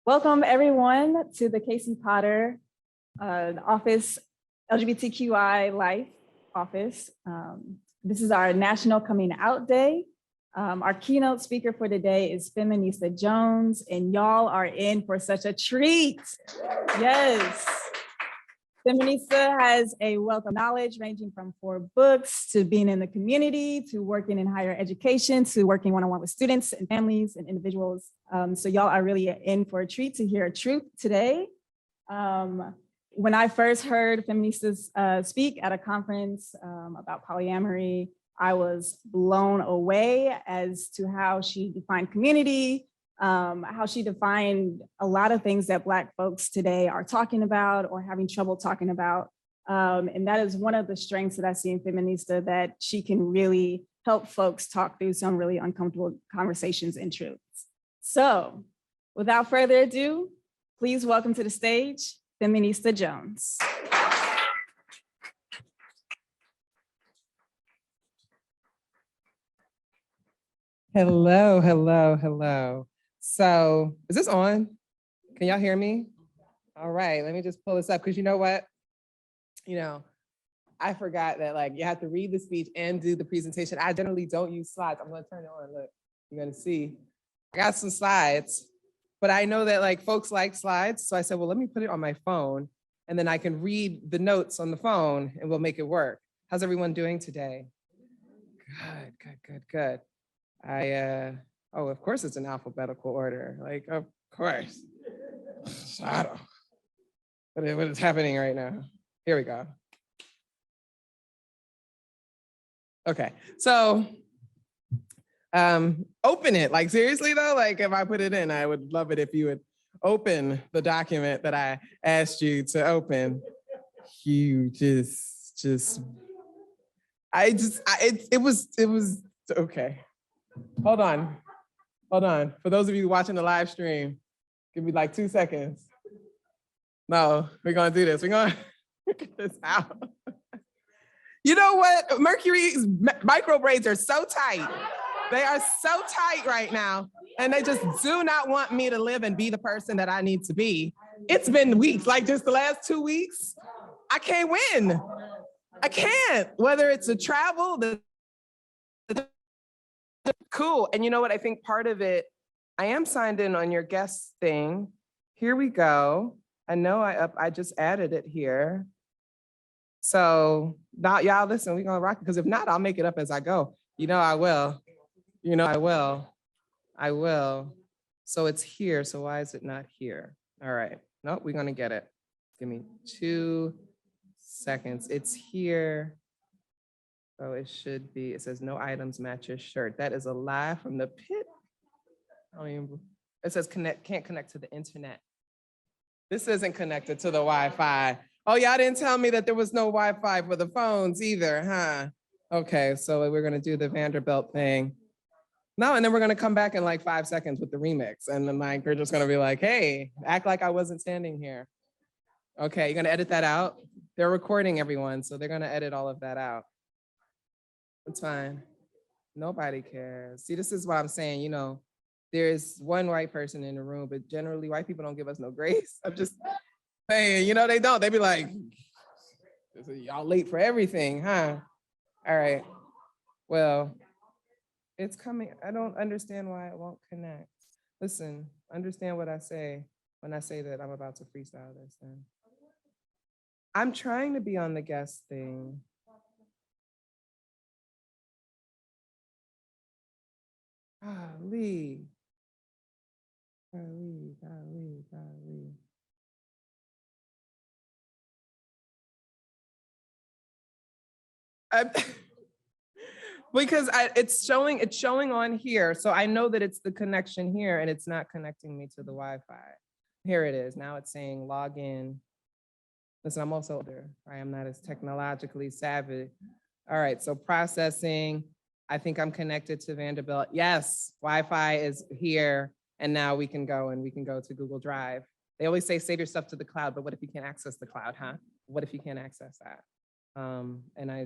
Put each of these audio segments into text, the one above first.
Welcome everyone to the Casey Potter office, LGBTQI Life office. This is our National Coming Out Day. Our keynote speaker for today is Feminista Jones, and y'all are in for such a treat. Yes. Feminista has a wealth of knowledge ranging from 4 books to being in the community, to working in higher education, to working one-on-one with students and families and individuals. So y'all are really in for a treat to hear a truth today. When I first heard feministas speak at a conference about polyamory, I was blown away as to how she defined community, how she defined a lot of things that Black folks today are talking about or having trouble talking about. And that is one of the strengths that I see in Feminista, that she can really help folks talk through some really uncomfortable conversations and truths. So without further ado, please welcome to the stage, Feminista Jones. Hello, hello, hello. So is this on? Can y'all hear me? All right, let me just pull this up because you know what? I forgot that you have to read the speech and do the presentation. I generally don't use slides. I'm gonna turn it on, look, you're gonna see. I got some slides, but I know that folks like slides. So I said, well, let me put it on my phone and then I can read the notes on the phone and we'll make it work. How's everyone doing today? Good, good, good, good. Oh, of course it's in alphabetical order. Of course. I don't, what is happening right now? Here we go. Okay, so open it. Seriously though, if I put it in, I would love it if you would open the document that I asked you to open. You it was okay. Hold on. For those of you watching the live stream, give me 2 seconds. No, we're gonna do this. We're gonna get this out. You know what? Mercury's micro braids are so tight. They are so tight right now. And they just do not want me to live and be the person that I need to be. It's been weeks, just the last 2 weeks. I can't win. I can't, whether it's a travel, cool. And you know what? I think part of it, I am signed in on your guest thing. Here we go. I know I just added it here. So now y'all listen, we're gonna rock it, because if not, I'll make it up as I go. I will. I will. So it's here, so why is it not here? All right, nope, we're gonna get it. Give me 2 seconds. It's here. So it should be, it says no items match your shirt. That is a lie from the pit. It says can't connect to the internet. This isn't connected to the Wi-Fi. Oh, y'all didn't tell me that there was no Wi-Fi for the phones either, huh? Okay, so we're gonna do the Vanderbilt thing. No, and then we're gonna come back in 5 seconds with the remix. And then we're just gonna be hey, act like I wasn't standing here. Okay, you're gonna edit that out? They're recording everyone, so they're gonna edit all of that out. It's fine. Nobody cares. See, this is what I'm saying, there's one white person in the room, but generally white people don't give us no grace. I'm just saying, they don't. They be y'all late for everything, huh? All right. Well, it's coming. I don't understand why it won't connect. Listen, understand what I say when I say that I'm about to freestyle this then. I'm trying to be on the guest thing. Golly. Because it's showing on here. So I know that it's the connection here and it's not connecting me to the Wi-Fi. Here it is. Now it's saying log in. Listen, I'm also older. I am not as technologically savvy. All right, so processing. I think I'm connected to Vanderbilt. Yes, Wi-Fi is here. And now we can go to Google Drive. They always say save your stuff to the cloud, but what if you can't access the cloud, huh? What if you can't access that? And I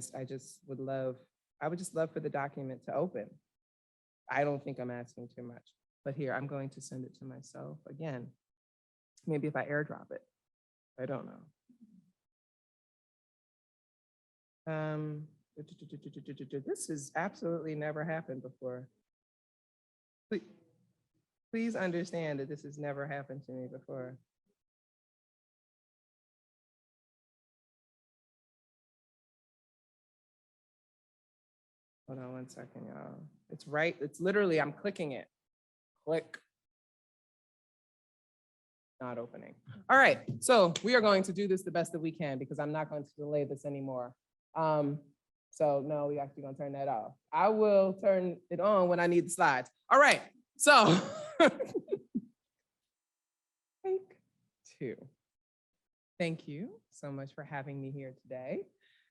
would just love for the document to open. I don't think I'm asking too much, but here, I'm going to send it to myself again. Maybe if I airdrop it, I don't know. This has absolutely never happened before. Please understand that this has never happened to me before. Hold on one second, y'all. It's right, it's literally, I'm clicking it. Click. Not opening. All right, so we are going to do this the best that we can because I'm not going to delay this anymore. So no, we actually gonna turn that off. I will turn it on when I need the slides. All right, so take two. Thank you so much for having me here today.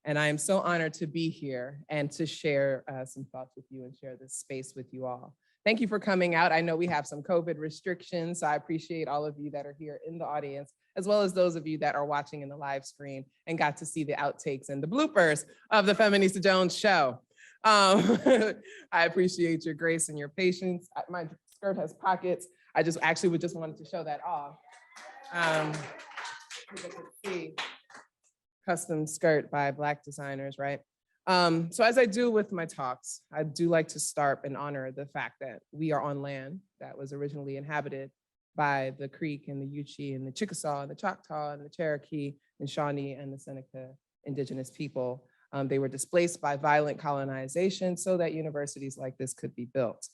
And I am so honored to be here and to share some thoughts with you and share this space with you all. Thank you for coming out. I know we have some COVID restrictions, so I appreciate all of you that are here in the audience, as well as those of you that are watching in the live screen and got to see the outtakes and the bloopers of the Feminista Jones show. I appreciate your grace and your patience. My skirt has pockets. I just actually just wanted to show that off. See, custom skirt by Black designers, right? So as I do with my talks, I do like to start and honor the fact that we are on land that was originally inhabited by the Creek and the Yuchi and the Chickasaw and the Choctaw and the Cherokee and Shawnee and the Seneca indigenous people. They were displaced by violent colonization so that universities like this could be built.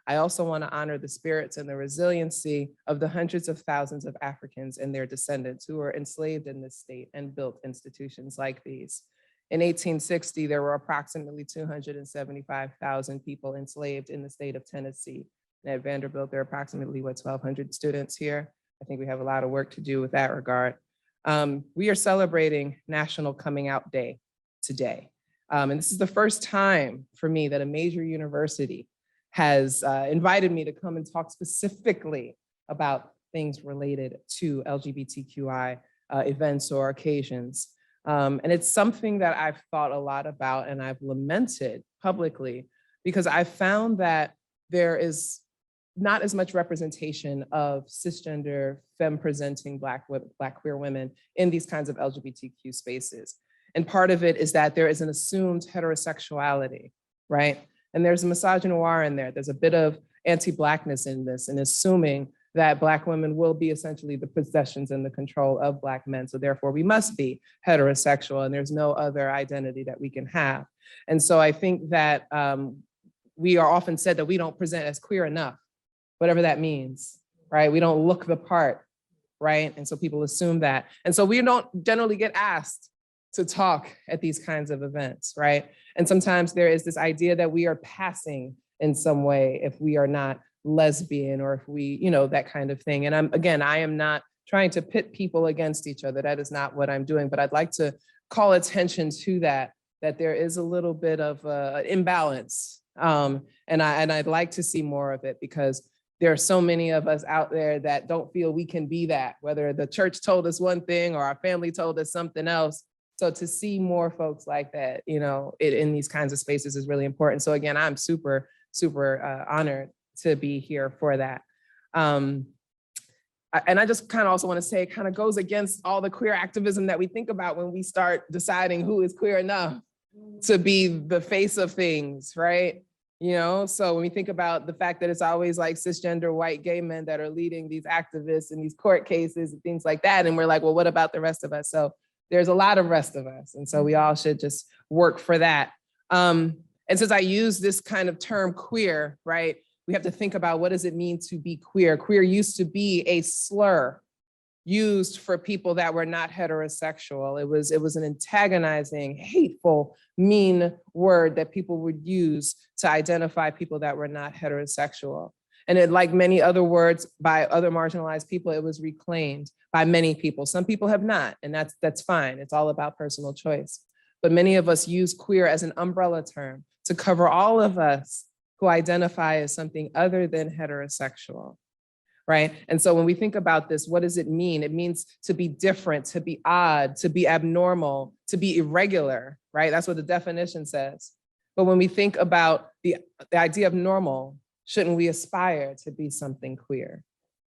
I also want to honor the spirits and the resiliency of the hundreds of thousands of Africans and their descendants who were enslaved in this state and built institutions like these. In 1860, there were approximately 275,000 people enslaved in the state of Tennessee. And at Vanderbilt, there are approximately, 1,200 students here. I think we have a lot of work to do with that regard. We are celebrating National Coming Out Day today. And this is the first time for me that a major university has invited me to come and talk specifically about things related to LGBTQI events or occasions. And it's something that I've thought a lot about and I've lamented publicly because I found that there is not as much representation of cisgender, femme-presenting Black queer women in these kinds of LGBTQ spaces. And part of it is that there is an assumed heterosexuality, right? And there's a misogynoir in there. There's a bit of anti-Blackness in this and assuming that Black women will be essentially the possessions and the control of Black men. So therefore we must be heterosexual and there's no other identity that we can have. And so I think that we are often said that we don't present as queer enough, whatever that means, right? We don't look the part, right? And so people assume that. And so we don't generally get asked to talk at these kinds of events, right? And sometimes there is this idea that we are passing in some way if we are not lesbian or if we, that kind of thing. And I am not trying to pit people against each other. That is not what I'm doing, but I'd like to call attention to that there is a little bit of imbalance. And I'd like to see more of it because there are so many of us out there that don't feel we can be that, whether the church told us one thing or our family told us something else. So to see more folks like that, in these kinds of spaces is really important. So again, I'm super, super honored to be here for that. And I just kind of also want to say it kind of goes against all the queer activism that we think about when we start deciding who is queer enough to be the face of things, right? So when we think about the fact that it's always like cisgender white gay men that are leading these activists in these court cases and things like that. And we're like, well, what about the rest of us? So there's a lot of rest of us. And so we all should just work for that. And since I use this kind of term queer, right? We have to think about what does it mean to be queer? Queer used to be a slur used for people that were not heterosexual. It was an antagonizing, hateful, mean word that people would use to identify people that were not heterosexual. And it, like many other words by other marginalized people, it was reclaimed by many people. Some people have not, and that's fine. It's all about personal choice. But many of us use queer as an umbrella term to cover all of us who identify as something other than heterosexual, right? And so when we think about this, what does it mean? It means to be different, to be odd, to be abnormal, to be irregular, right? That's what the definition says. But when we think about the idea of normal, shouldn't we aspire to be something queer,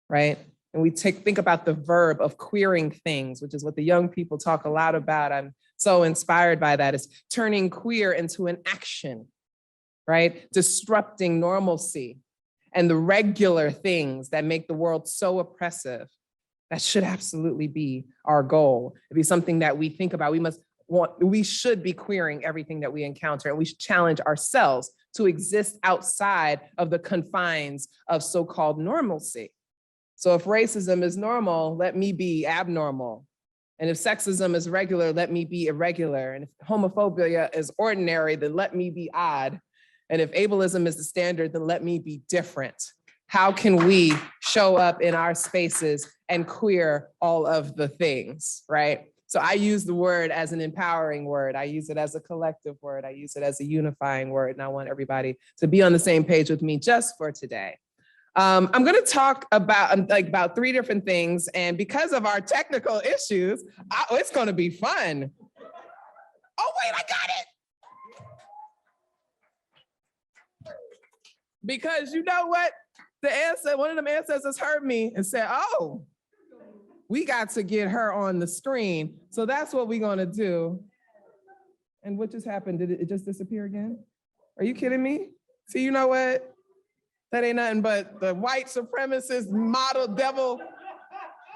right? and we think about the verb of queering things, which is what the young people talk a lot about. I'm so inspired by that. It's turning queer into an action, right? Disrupting normalcy and the regular things that make the world so oppressive. That should absolutely be our goal. It'd be something that we think about. We should be queering everything that we encounter, and we should challenge ourselves to exist outside of the confines of so-called normalcy. So if racism is normal, let me be abnormal. And if sexism is regular, let me be irregular. And if homophobia is ordinary, then let me be odd. And if ableism is the standard, then let me be different. How can we show up in our spaces and queer all of the things, right? So I use the word as an empowering word. I use it as a collective word. I use it as a unifying word. And I want everybody to be on the same page with me just for today. I'm going to talk about 3 different things. And because of our technical issues, it's going to be fun. Oh, wait, I got it. Because you know what? One of them ancestors heard me and said, oh, we got to get her on the screen. So that's what we're going to do. And what just happened? Did it just disappear again? Are you kidding me? See, you know what? That ain't nothing but the white supremacist model devil,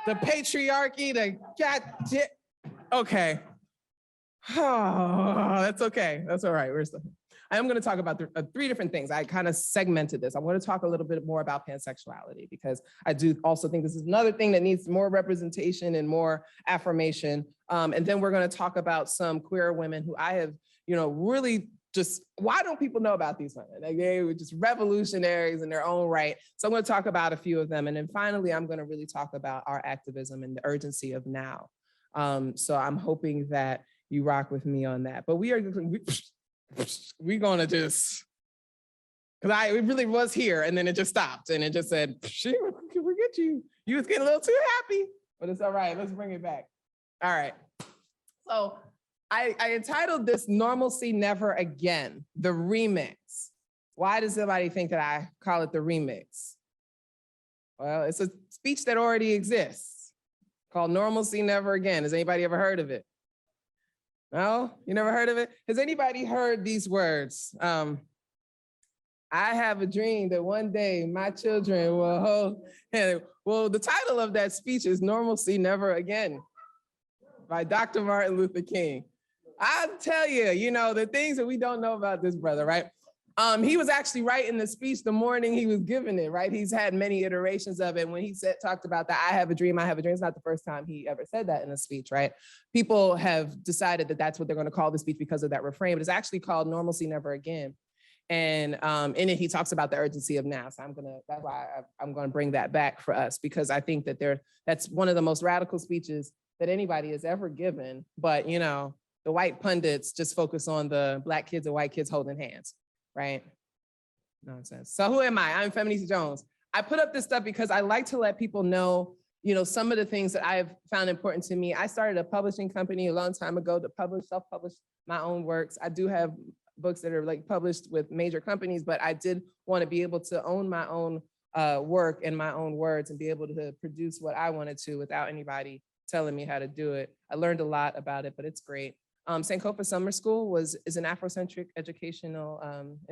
the patriarchy, the goddamn. Okay. Oh, that's okay. That's all right. I'm going to talk about 3 different things. I kind of segmented this. I want to talk a little bit more about pansexuality because I do also think this is another thing that needs more representation and more affirmation. And then we're going to talk about some queer women who I have, really just, why don't people know about these women? Like, they were just revolutionaries in their own right. So I'm going to talk about a few of them. And then finally, I'm going to really talk about our activism and the urgency of now. So I'm hoping that you rock with me on that. But we're gonna just, because it really was here and then it just stopped and it just said, forget you. You was getting a little too happy, but it's all right. Let's bring it back. All right. So I entitled this Normalcy Never Again, the remix. Why does somebody think that I call it the remix? Well, it's a speech that already exists called Normalcy Never Again. Has anybody ever heard of it? No, you never heard of it? Has anybody heard these words? I have a dream that one day my children will hold. Well, the title of that speech is Normalcy Never Again by Dr. Martin Luther King. I'll tell you, the things that we don't know about this brother, right? He was actually writing the speech the morning he was giving it, right? He's had many iterations of it. When he talked about that, I have a dream, it's not the first time he ever said that in a speech, right? People have decided that that's what they're going to call the speech because of that refrain, but it's actually called Normalcy Never Again. And in it, he talks about the urgency of now. So that's why I'm going to bring that back for us, because I think that that's one of the most radical speeches that anybody has ever given. But, the white pundits just focus on the Black kids and white kids holding hands. Right? Nonsense. So who am I? I'm Feminista Jones. I put up this stuff because I like to let people know, some of the things that I've found important to me. I started a publishing company a long time ago to self-publish my own works. I do have books that are published with major companies, but I did want to be able to own my own work and my own words and be able to produce what I wanted to without anybody telling me how to do it. I learned a lot about it, but it's great. Sankofa Summer School is an Afrocentric educational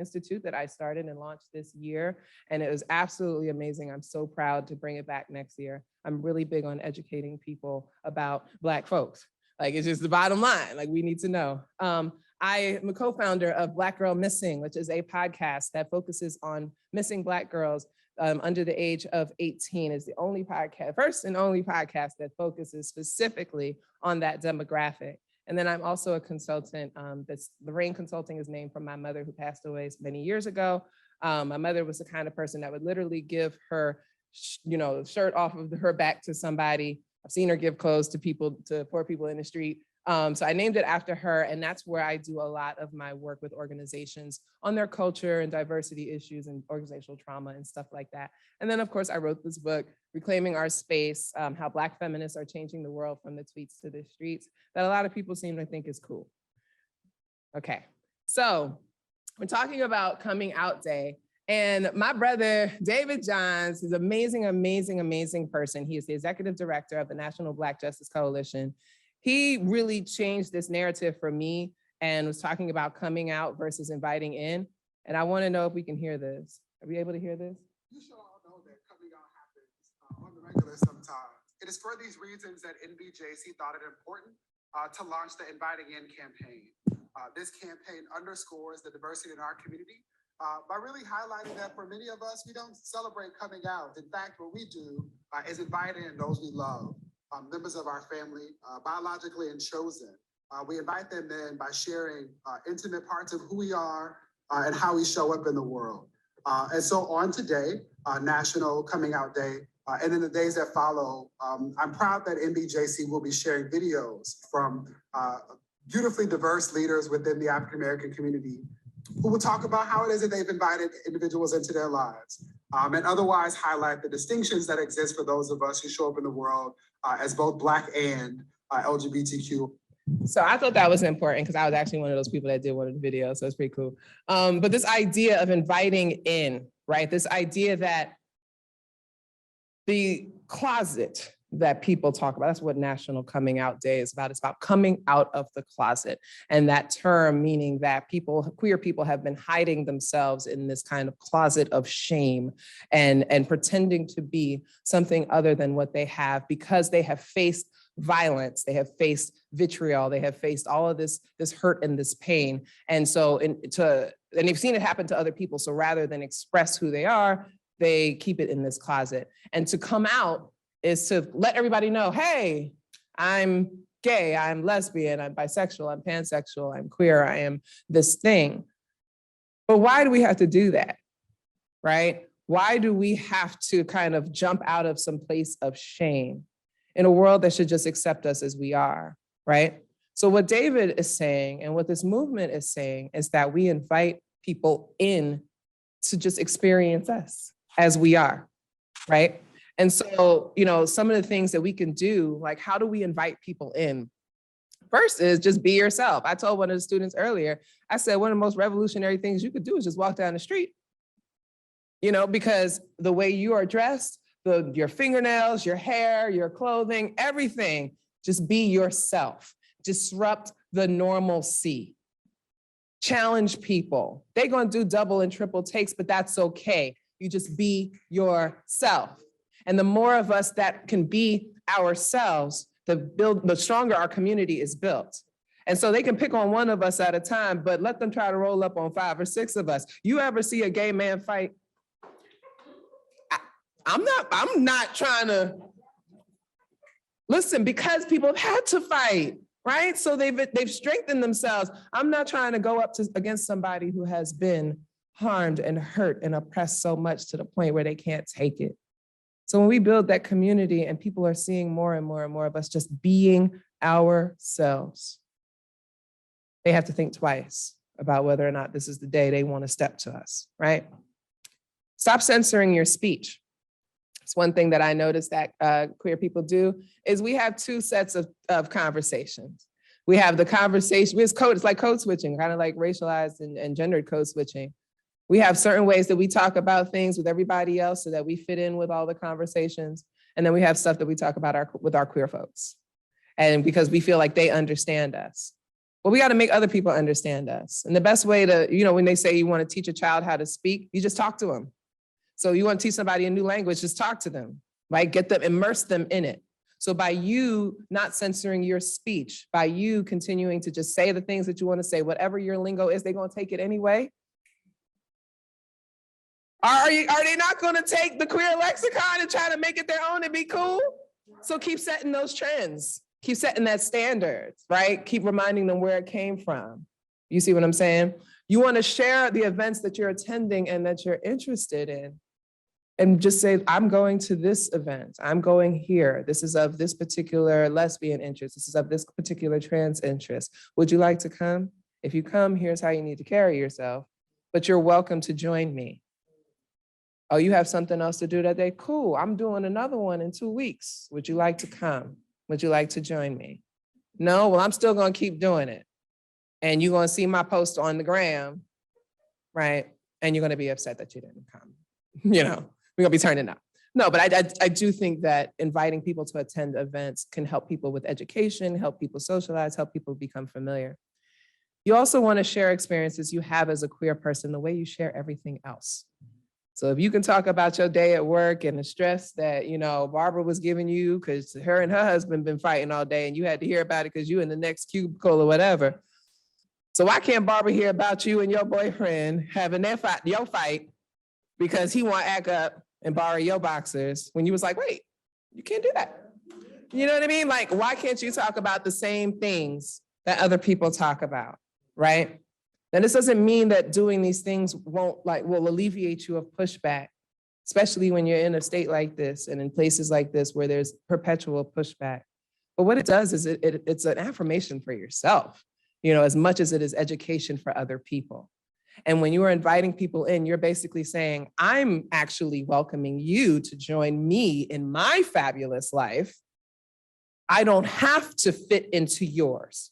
institute that I started and launched this year. And it was absolutely amazing. I'm so proud to bring it back next year. I'm really big on educating people about Black folks. It's just the bottom line. We need to know. I am a co-founder of Black Girl Missing, which is a podcast that focuses on missing Black girls under the age of 18. It's the only podcast, first and only podcast that focuses specifically on that demographic. And then I'm also a consultant. Lorraine Consulting is named from my mother who passed away many years ago. My mother was the kind of person that would literally give her, shirt off of her back to somebody. I've seen her give clothes to poor people in the street. So I named it after her, and that's where I do a lot of my work with organizations on their culture and diversity issues and organizational trauma and stuff like that. And then, of course, I wrote this book, Reclaiming Our Space, How Black Feminists Are Changing the World from the Tweets to the Streets, that a lot of people seem to think is cool. Okay, so we're talking about Coming Out Day, And my brother, David Johns, is amazing, amazing, amazing person. He is the executive director of the National Black Justice Coalition. He really changed this narrative for me and was talking about coming out versus inviting in. And I want to know if we can hear this. Are we able to hear this? You should all know that coming out happens on the regular sometimes. It is for these reasons that NBJC thought it important to launch the Inviting In campaign. This campaign underscores the diversity in our community by really highlighting that for many of us, we don't celebrate coming out. In fact, what we do is invite in those we love, members of our family, biologically and chosen. We invite them in by sharing intimate parts of who we are and how we show up in the world. And so on today, National Coming Out Day, and in the days that follow, I'm proud that NBJC will be sharing videos from beautifully diverse leaders within the African-American community who will talk about how it is that they've invited individuals into their lives and otherwise highlight the distinctions that exist for those of us who show up in the world as both Black and LGBTQ. So I thought that was important because I was actually one of those people that did one of the videos, so it's pretty cool. But this idea of inviting in, right? This idea that the closet that people talk about, that's what National Coming Out Day is about. It's about coming out of the closet. And that term meaning that people, queer people, have been hiding themselves in this kind of closet of shame and pretending to be something other than what they have because they have faced violence, they have faced vitriol, they have faced all of this hurt and this pain. And so, and they've seen it happen to other people. So rather than express who they are, they keep it in this closet. And to come out is to let everybody know, hey, I'm gay, I'm lesbian, I'm bisexual, I'm pansexual, I'm queer, I am this thing. But why do we have to do that, right? Why do we have to kind of jump out of some place of shame in a world that should just accept us as we are, right? So what David is saying and what this movement is saying is that we invite people in to just experience us as we are, right? And so, you know, some of the things that we can do, like how do we invite people in? First is just be yourself. I told one of the students earlier, I said, one of the most revolutionary things you could do is just walk down the street, you know, because the way you are dressed, your fingernails, your hair, your clothing, everything, just be yourself. Disrupt the normalcy. Challenge people. They're going to do double and triple takes, but that's okay. You just be yourself. And the more of us that can be ourselves, the stronger our community is built. And so they can pick on one of us at a time, but let them try to roll up on 5 or 6 of us. You ever see a gay man fight? I'm not trying to, listen, because people have had to fight, right? So they've strengthened themselves. I'm not trying to go up against somebody who has been harmed and hurt and oppressed so much to the point where they can't take it. So when we build that community and people are seeing more and more and more of us just being ourselves, they have to think twice about whether or not this is the day they want to step to us, right? Stop censoring your speech. It's one thing that I noticed that queer people do is we have 2 sets of conversations. We have the conversation, it's like code switching, kind of like racialized and gendered code switching. We have certain ways that we talk about things with everybody else so that we fit in with all the conversations. And then we have stuff that we talk about with our queer folks. And because we feel like they understand us. But we got to make other people understand us. And the best way to, you know, when they say you want to teach a child how to speak, you just talk to them. So you want to teach somebody a new language, just talk to them, right? Get them, immerse them in it. So by you not censoring your speech, by you continuing to just say the things that you want to say, whatever your lingo is, they're going to take it anyway. Are they not going to take the queer lexicon and try to make it their own and be cool? So keep setting those trends. Keep setting that standard, right? Keep reminding them where it came from. You see what I'm saying? You want to share the events that you're attending and that you're interested in. And just say, I'm going to this event. I'm going here. This is of this particular lesbian interest. This is of this particular trans interest. Would you like to come? If you come, here's how you need to carry yourself. But you're welcome to join me. Oh, you have something else to do that day? Cool, I'm doing another one in 2 weeks. Would you like to come? Would you like to join me? No, well, I'm still gonna keep doing it. And you're gonna see my post on the gram, right? and you're going to be upset that you didn't come. We're going to be turning up. No, but I do think that inviting people to attend events can help people with education, help people socialize, help people become familiar. You also want to share experiences you have as a queer person the way you share everything else. So if you can talk about your day at work and the stress that, Barbara was giving you because her and her husband been fighting all day and you had to hear about it because you in the next cubicle or whatever. So why can't Barbara hear about you and your boyfriend having your fight because he want to act up and borrow your boxers when you was like, wait, you can't do that. You know what I mean? Like, why can't you talk about the same things that other people talk about, right? Now, this doesn't mean that doing these things will alleviate you of pushback, especially when you're in a state like this and in places like this where there's perpetual pushback. But what it does is it's an affirmation for yourself, as much as it is education for other people. And when you are inviting people in, you're basically saying, I'm actually welcoming you to join me in my fabulous life. I don't have to fit into yours.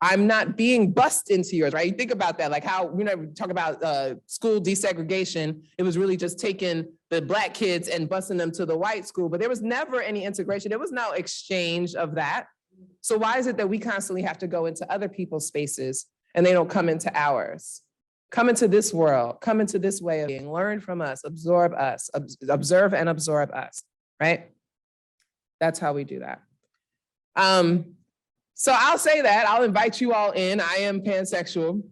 I'm not being bussed into yours, right? You think about that, like how, we talk about school desegregation. It was really just taking the Black kids and busing them to the white school, but there was never any integration. There was no exchange of that. So why is it that we constantly have to go into other people's spaces and they don't come into ours? Come into this world, come into this way of being, learn from us, observe and absorb us, right? That's how we do that. So I'll say that, I'll invite you all in. I am pansexual.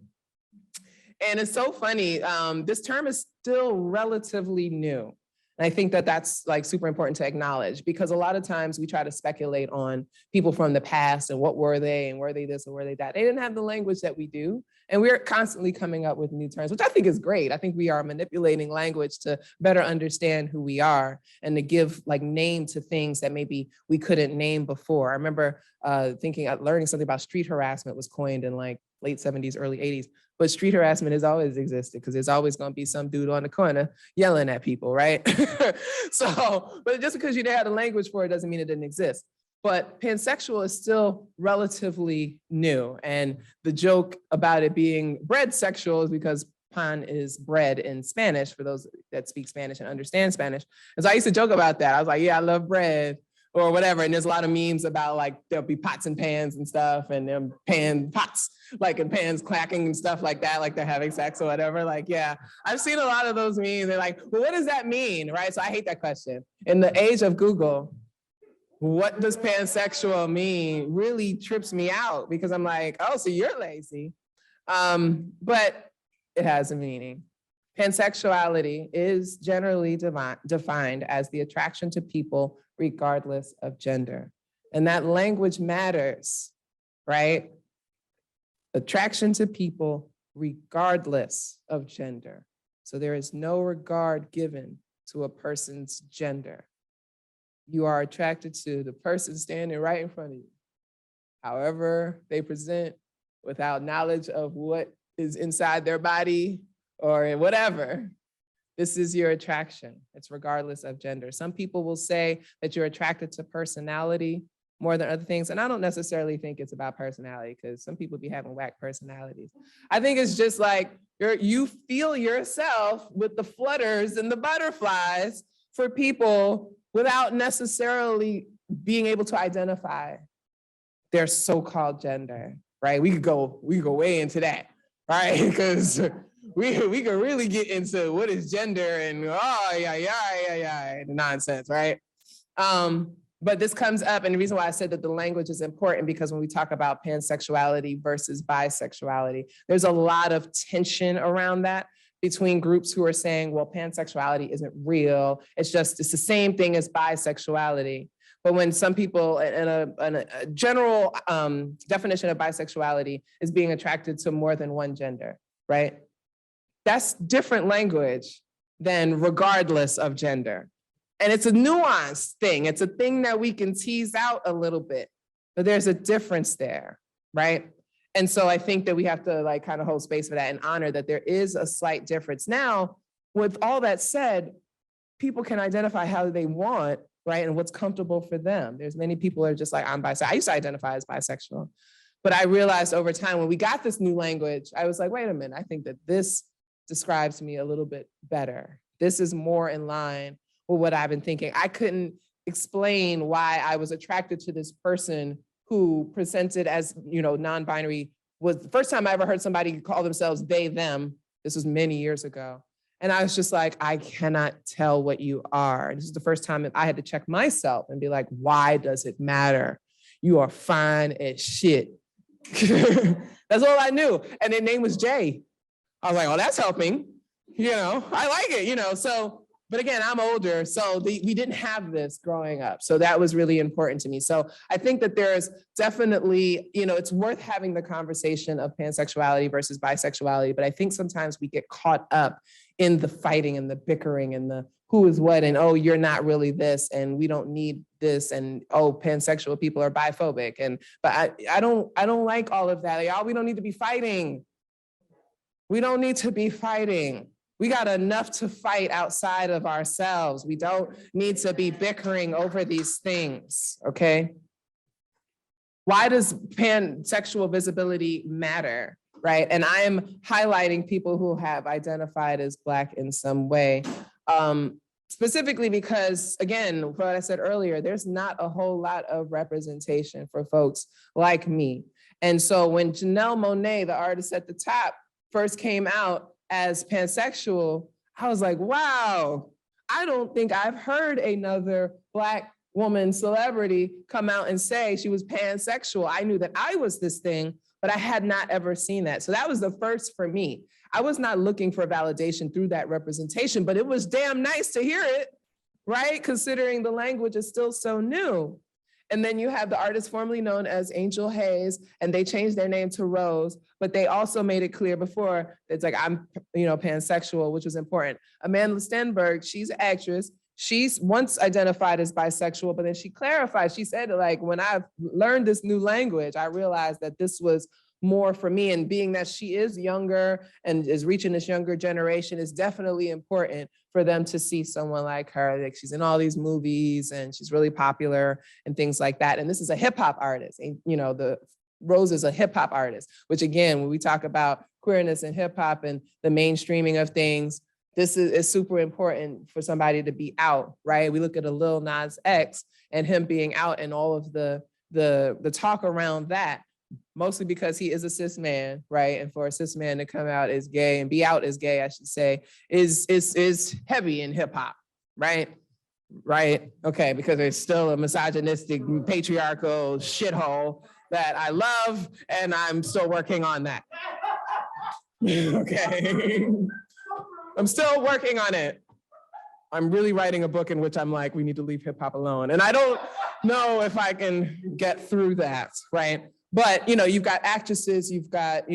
And it's so funny, this term is still relatively new. And I think that that's like super important to acknowledge because a lot of times we try to speculate on people from the past and what were they and were they this or were they that. They didn't have the language that we do. And we're constantly coming up with new terms, which I think is great. I think we are manipulating language to better understand who we are and to give like name to things that maybe we couldn't name before. I remember learning something about street harassment was coined in like late 70s, early 80s. But street harassment has always existed because there's always going to be some dude on the corner yelling at people, right? But just because you didn't have the language for it doesn't mean it didn't exist. But pansexual is still relatively new. And the joke about it being bread sexual is because pan is bread in Spanish, for those that speak Spanish and understand Spanish. And so I used to joke about that. I was like, yeah, I love bread. Or whatever. And there's a lot of memes about like, there'll be pots and pans and stuff and them pots, like and pans clacking and stuff like that, like they're having sex or whatever. Like, yeah, I've seen a lot of those memes. They're like, well, what does that mean, right? So I hate that question. In the age of Google, what does pansexual mean really trips me out because I'm like, oh, so you're lazy. But it has a meaning. Pansexuality is generally defined as the attraction to people regardless of gender. And that language matters, right? Attraction to people regardless of gender. So there is no regard given to a person's gender. You are attracted to the person standing right in front of you, however they present, without knowledge of what is inside their body or whatever. This is your attraction. It's regardless of gender. Some people will say that you're attracted to personality more than other things. And I don't necessarily think it's about personality because some people be having whack personalities. I think it's just like you feel yourself with the flutters and the butterflies for people without necessarily being able to identify their so-called gender, right? We could go way into that, right? Because we could really get into what is gender and the nonsense, right? But this comes up, and the reason why I said that the language is important because when we talk about pansexuality versus bisexuality, there's a lot of tension around that between groups who are saying, well, pansexuality isn't real. It's the same thing as bisexuality. But when some people, in a general definition of bisexuality is being attracted to more than one gender, right? That's different language than regardless of gender. And it's a nuanced thing. It's a thing that we can tease out a little bit, but there's a difference there, right? And so I think that we have to like kind of hold space for that and honor that there is a slight difference. Now, with all that said, people can identify how they want, right? And what's comfortable for them. There's many people who are just like, I'm bisexual. I used to identify as bisexual, but I realized over time when we got this new language, I was like, wait a minute, I think that this describes me a little bit better. This is more in line with what I've been thinking. I couldn't explain why I was attracted to this person who presented as, non-binary. Was the first time I ever heard somebody call themselves they, them. This was many years ago. And I was just like, I cannot tell what you are. This is the first time that I had to check myself and be like, why does it matter? You are fine as shit. That's all I knew. And their name was Jay. I was like, oh, that's helping. I like it, so, but again, I'm older, so we didn't have this growing up. So that was really important to me. So I think that there's definitely, it's worth having the conversation of pansexuality versus bisexuality, but I think sometimes we get caught up in the fighting and the bickering and the who is what, and oh, you're not really this, and we don't need this, and oh, pansexual people are biphobic. But I don't like all of that. Y'all, we don't need to be fighting. We don't need to be fighting. We got enough to fight outside of ourselves. We don't need to be bickering over these things, okay? Why does pansexual visibility matter, right? And I am highlighting people who have identified as Black in some way, specifically because, again, what I said earlier, there's not a whole lot of representation for folks like me. And so when Janelle Monáe, the artist at the top, first came out as pansexual, I was like, wow, I don't think I've heard another Black woman celebrity come out and say she was pansexual. I knew that I was this thing, but I had not ever seen that. So that was the first for me. I was not looking for validation through that representation, but it was damn nice to hear it, right? Considering the language is still so new. And then you have the artist formerly known as Angel Hayes, and they changed their name to Rose, but they also made it clear before, it's like, I'm, pansexual, which was important. Amanda Stenberg, she's an actress. She's once identified as bisexual, but then she clarified, she said, like, when I learned this new language, I realized that this was more for me. And being that she is younger and is reaching this younger generation, is definitely important for them to see someone like her. Like, she's in all these movies and she's really popular and things like that. And this is a hip hop artist. And, the Rose is a hip hop artist, which again, when we talk about queerness and hip hop and the mainstreaming of things, this is super important for somebody to be out, right? We look at a Lil Nas X and him being out and all of the talk around that, mostly because he is a cis man, right? And for a cis man to come out as gay and be out as gay, I should say, is heavy in hip hop, right? Right? Okay, because there's still a misogynistic, patriarchal shithole that I love, and I'm still working on that. Okay. I'm still working on it. I'm really writing a book in which I'm like, we need to leave hip hop alone. And I don't know if I can get through that, right? But, you've got actresses, you've got,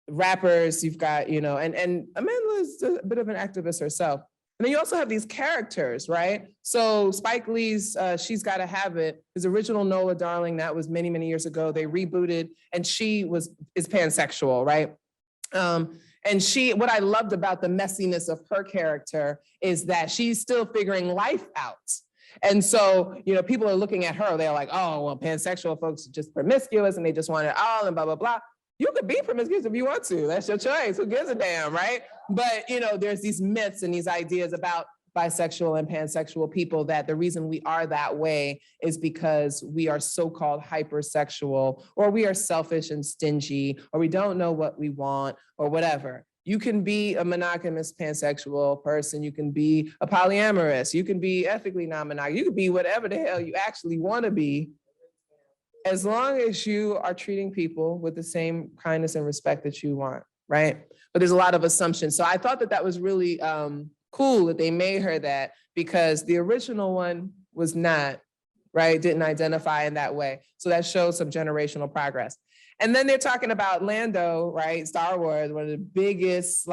rappers, you've got, and Amanda is a bit of an activist herself. And then you also have these characters, right? So Spike Lee's She's Gotta Have It, his original Nola Darling, that was many, many years ago. They rebooted, and she is pansexual, right? And what I loved about the messiness of her character is that she's still figuring life out. And so, people are looking at her, they're like, oh, well, pansexual folks are just promiscuous and they just want it all and blah, blah, blah. You could be promiscuous if you want to. That's your choice. Who gives a damn, right? But, there's these myths and these ideas about bisexual and pansexual people that the reason we are that way is because we are so-called hypersexual, or we are selfish and stingy, or we don't know what we want, or whatever. You can be a monogamous pansexual person. You can be a polyamorous. You can be ethically non-monogamous. You can be whatever the hell you actually want to be, as long as you are treating people with the same kindness and respect that you want, right? But there's a lot of assumptions. So I thought that was really cool that they made her that, because the original one was not, right? Didn't identify in that way. So that shows some generational progress. And then they're talking about Lando, right? Star Wars, one of the biggest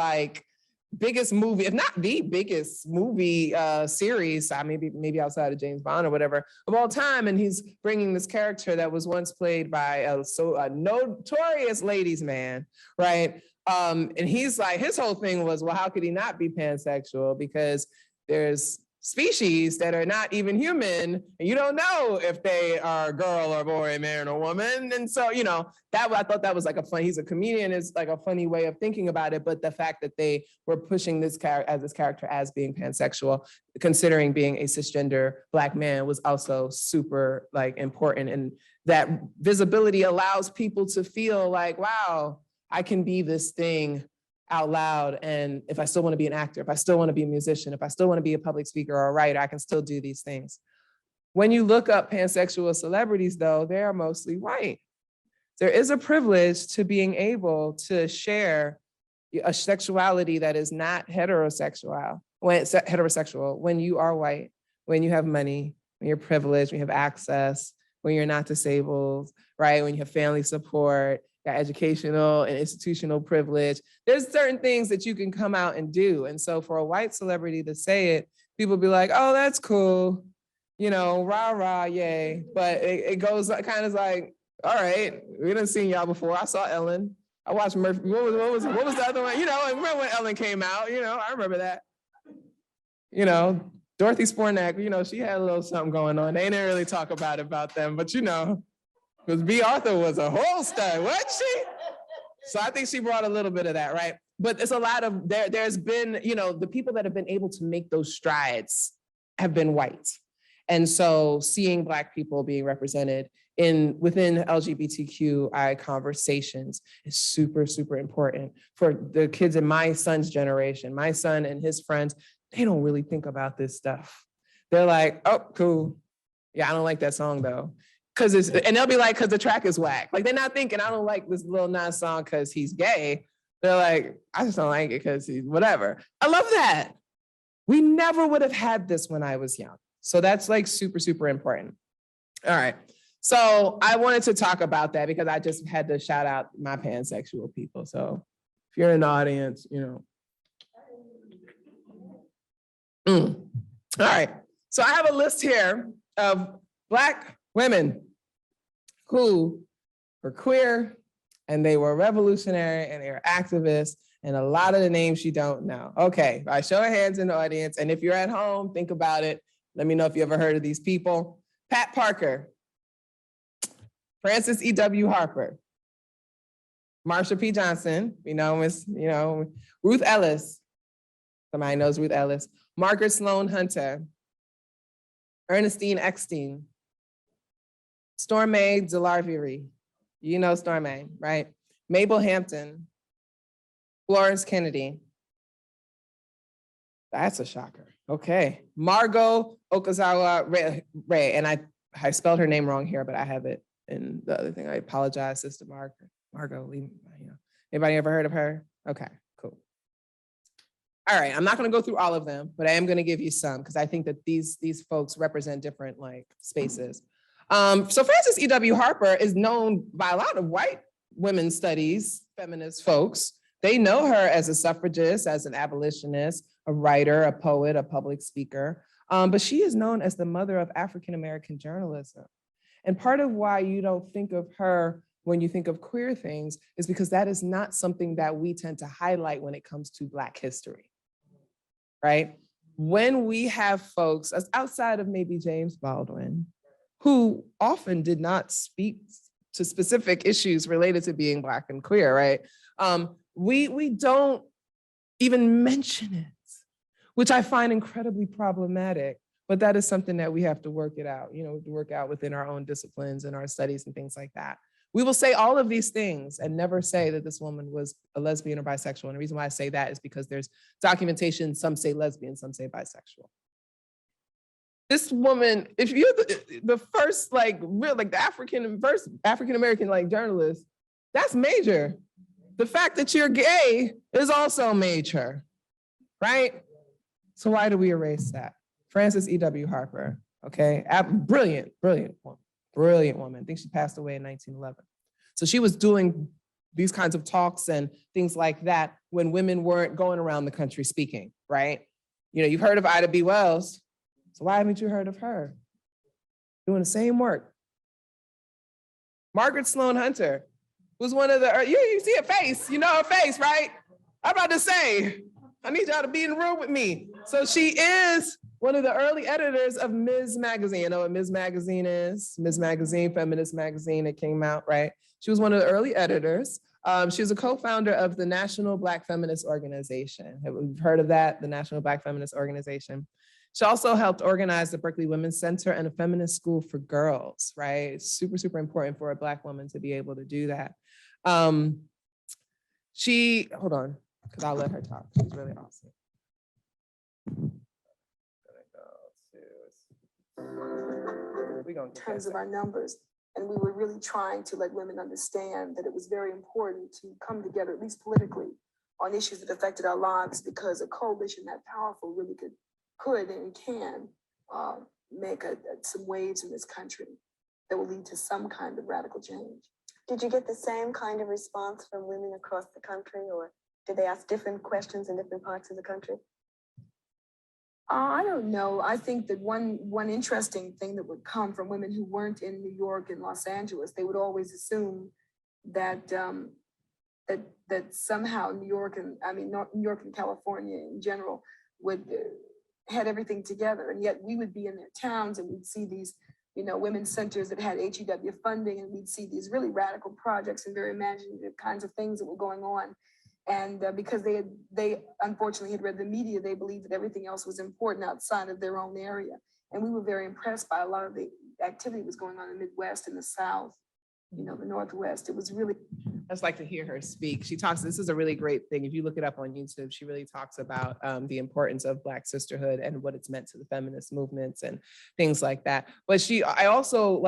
movie, if not the biggest movie series, maybe outside of James Bond or whatever, of all time. And he's bringing this character that was once played by a notorious ladies man, right? And he's like, his whole thing was, well, how could he not be pansexual? Because there's species that are not even human, and you don't know if they are a girl or boy, man or woman. And so, you know, I thought that was like a fun, he's a comedian, is like a funny way of thinking about it. But the fact that they were pushing this character as being pansexual, considering being a cisgender Black man, was also super like important. And that visibility allows people to feel like, wow, I can be this thing out loud. And if I still want to be an actor, if I still want to be a musician, if I still want to be a public speaker or a writer, I can still do these things. When you look up pansexual celebrities, though, they are mostly white. There is a privilege to being able to share a sexuality that is not heterosexual, when you are white, when you have money, when you're privileged, when you have access, when you're not disabled, right? When you have family support, got educational and institutional privilege. There's certain things that you can come out and do. And so for a white celebrity to say it, people be like, oh, that's cool. You know, rah, rah, yay. But it goes kind of like, all right, we done seen y'all before. I saw Ellen. I watched Murphy. What was the other one? You know, I remember when Ellen came out, you know, I remember that. You know, Dorothy Spornak, you know, she had a little something going on. They didn't really talk about them, but you know, because B. Arthur was a whole stud, wasn't she? So I think she brought a little bit of that, right? But it's a lot of, there's been, you know, the people that have been able to make those strides have been white. And so seeing Black people being represented within LGBTQI conversations is super, super important for the kids in my son's generation. My son and his friends, they don't really think about this stuff. They're like, oh, cool. Yeah, I don't like that song though. And they'll be like, because the track is whack. Like they're not thinking, I don't like this Lil Nas song because he's gay. They're like, I just don't like it because he's whatever. I love that. We never would have had this when I was young. So that's like super, super important. All right. So I wanted to talk about that because I just had to shout out my pansexual people. So if you're in the audience, you know. All right. So I have a list here of Black women who were queer and they were revolutionary and they were activists, and a lot of the names you don't know. Okay, I show of hands in the audience, and if you're at home, think about it. Let me know if you ever heard of these people. Pat Parker, Frances E.W. Harper, Marsha P. Johnson, Ruth Ellis, somebody knows Ruth Ellis, Margaret Sloan Hunter, Ernestine Eckstein, Stormé DeLarverie, you know Stormé, right? Mabel Hampton, Florence Kennedy. That's a shocker. Okay. Margot Okazawa Ray, and I spelled her name wrong here, but I have it in the other thing. I apologize, Sister Margot. Anybody ever heard of her? Okay, cool. All right, I'm not going to go through all of them, but I am going to give you some because I think that these folks represent different like spaces. So Frances E.W. Harper is known by a lot of white women's studies, feminist folks. They know her as a suffragist, as an abolitionist, a writer, a poet, a public speaker. But she is known as the mother of African-American journalism. And part of why you don't think of her when you think of queer things is because that is not something that we tend to highlight when it comes to Black history, right? When we have folks outside of maybe James Baldwin, who often did not speak to specific issues related to being Black and queer, right? We don't even mention it, which I find incredibly problematic, but that is something that we have to work it out, to work out within our own disciplines and our studies and things like that. We will say all of these things and never say that this woman was a lesbian or bisexual. And the reason why I say that is because there's documentation, some say lesbian, some say bisexual. This woman, if you're the first first African-American journalist, that's major. The fact that you're gay is also major, right? So why do we erase that? Frances E.W. Harper, okay? Brilliant woman. I think she passed away in 1911. So she was doing these kinds of talks and things like that when women weren't going around the country speaking, right? You've heard of Ida B. Wells. So why haven't you heard of her? Doing the same work. Margaret Sloan Hunter was one of the, you see her face, you know her face, right? I'm about to say, I need y'all to be in the room with me. So she is one of the early editors of Ms. Magazine. You know what Ms. Magazine is? Ms. Magazine, feminist magazine that came out, right? She was one of the early editors. She was a co-founder of the National Black Feminist Organization. We've heard of that, the National Black Feminist Organization. She also helped organize the Berkeley Women's Center and a feminist school for girls, right? It's super, super important for a Black woman to be able to do that. Hold on, because I'll let her talk. She's really awesome. In terms of our numbers. And we were really trying to let women understand that it was very important to come together, at least politically, on issues that affected our lives, because a coalition that powerful really could and can make some waves in this country that will lead to some kind of radical change. Did you get the same kind of response from women across the country, or did they ask different questions in different parts of the country? I don't know. I think that one interesting thing that would come from women who weren't in New York and Los Angeles, they would always assume that that somehow New York and California in general would had everything together, and yet we would be in their towns and we'd see these, women's centers that had HEW funding, and we'd see these really radical projects and very imaginative kinds of things that were going on. And because they unfortunately had read the media, they believed that everything else was important outside of their own area. And we were very impressed by a lot of the activity that was going on in the Midwest and the South, the Northwest. It was really. I just like to hear her speak. She talks, this is a really great thing. If you look it up on YouTube, she really talks about the importance of Black sisterhood and what it's meant to the feminist movements and things like that. But I also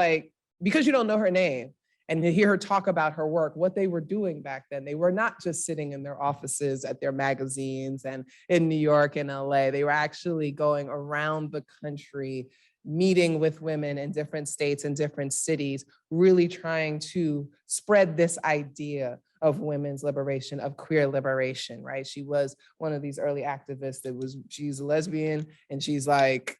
because you don't know her name, and to hear her talk about her work, what they were doing back then, they were not just sitting in their offices at their magazines and in New York and LA. They were actually going around the country, meeting with women in different states and different cities, really trying to spread this idea of women's liberation, of queer liberation, right? She was one of these early activists she's a lesbian, and she's like,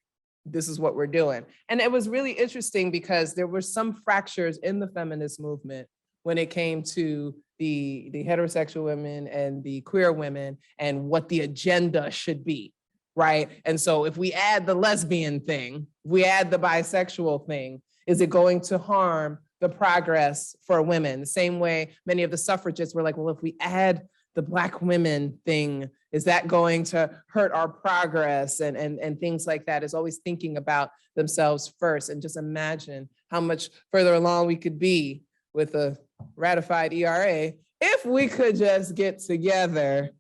this is what we're doing. And it was really interesting because there were some fractures in the feminist movement when it came to the heterosexual women and the queer women and what the agenda should be, right? And so if we add the lesbian thing, we add the bisexual thing, is it going to harm the progress for women? The same way many of the suffragists were like, well, if we add the Black women thing, is that going to hurt our progress and things like that? Is always thinking about themselves first. And just imagine how much further along we could be with a ratified ERA if we could just get together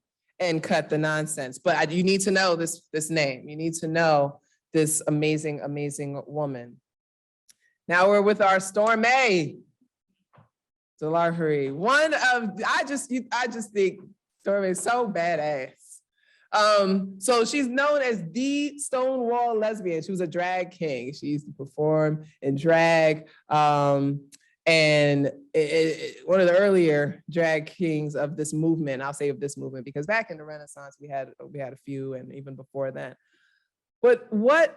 and cut the nonsense. But you need to know this name. You need to know this amazing, amazing woman. Now we're with our Stormé Delahourie. I just think Stormé is so badass. So she's known as the Stonewall lesbian. She was a drag king. She used to perform in drag. And one of the earlier drag kings of this movement, I'll say of this movement, because back in the Renaissance, we had a few, and even before that. But why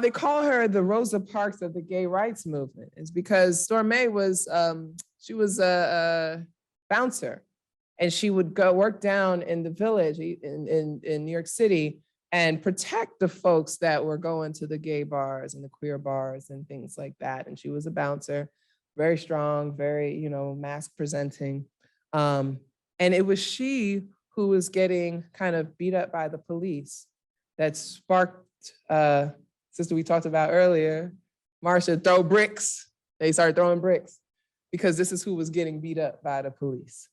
they call her the Rosa Parks of the gay rights movement is because Stormé was, she was a bouncer, and she would go work down in the village in New York City and protect the folks that were going to the gay bars and the queer bars and things like that. And she was a bouncer, very strong, very, mask presenting. And it was she who was getting kind of beat up by the police that sparked, sister we talked about earlier, Marsha, throw bricks. They started throwing bricks because this is who was getting beat up by the police.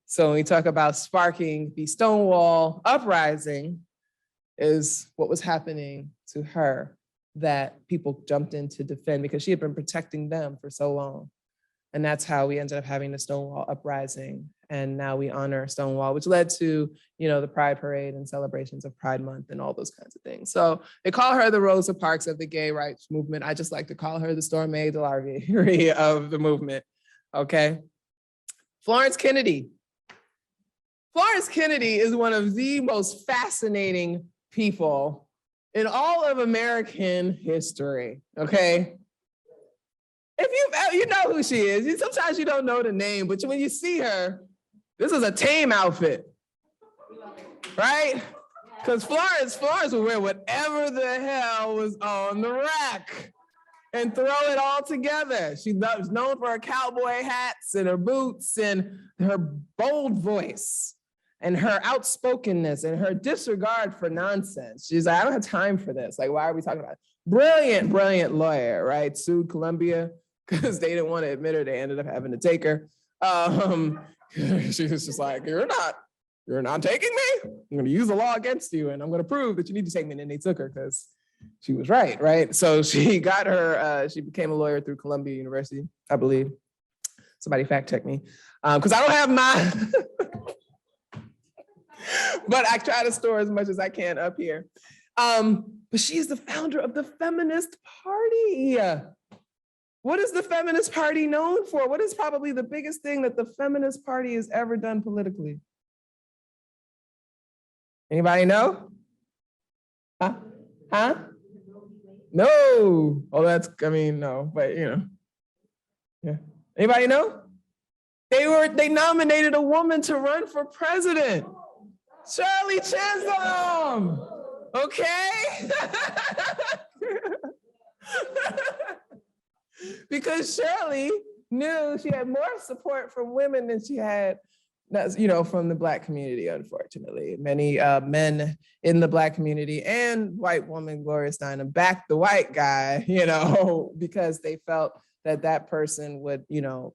So when we talk about sparking the Stonewall uprising, is what was happening to her that people jumped in to defend because she had been protecting them for so long. And that's how we ended up having the Stonewall uprising. And now we honor Stonewall, which led to, the Pride Parade and celebrations of Pride Month and all those kinds of things. So they call her the Rosa Parks of the gay rights movement. I just like to call her the Stormé Delahourie of the movement, okay? Florence Kennedy. Florence Kennedy is one of the most fascinating people in all of American history, okay? If you know who she is, sometimes you don't know the name, but when you see her, this is a tame outfit, right? Because Florence would wear whatever the hell was on the rack and throw it all together. She was known for her cowboy hats and her boots and her bold voice and her outspokenness and her disregard for nonsense. She's like, I don't have time for this. Like, why are we talking about it? Brilliant lawyer, right? Sued Columbia because they didn't want to admit her. They ended up having to take her. She was just like, you're not taking me. I'm going to use the law against you, and I'm going to prove that you need to take me. And then they took her because she was right? So she got her, she became a lawyer through Columbia University, I believe. Somebody fact check me, because I don't have mine. But I try to store as much as I can up here. But she's the founder of the Feminist Party. What is the Feminist Party known for? What is probably the biggest thing that the Feminist Party has ever done politically? Anybody know? Huh? No. Oh, no, but yeah. Anybody know? They nominated a woman to run for president. Shirley Chisholm. Okay. Because Shirley knew she had more support from women than she had, from the Black community, unfortunately. Many men in the Black community and white woman Gloria Steinem backed the white guy, because they felt that person would,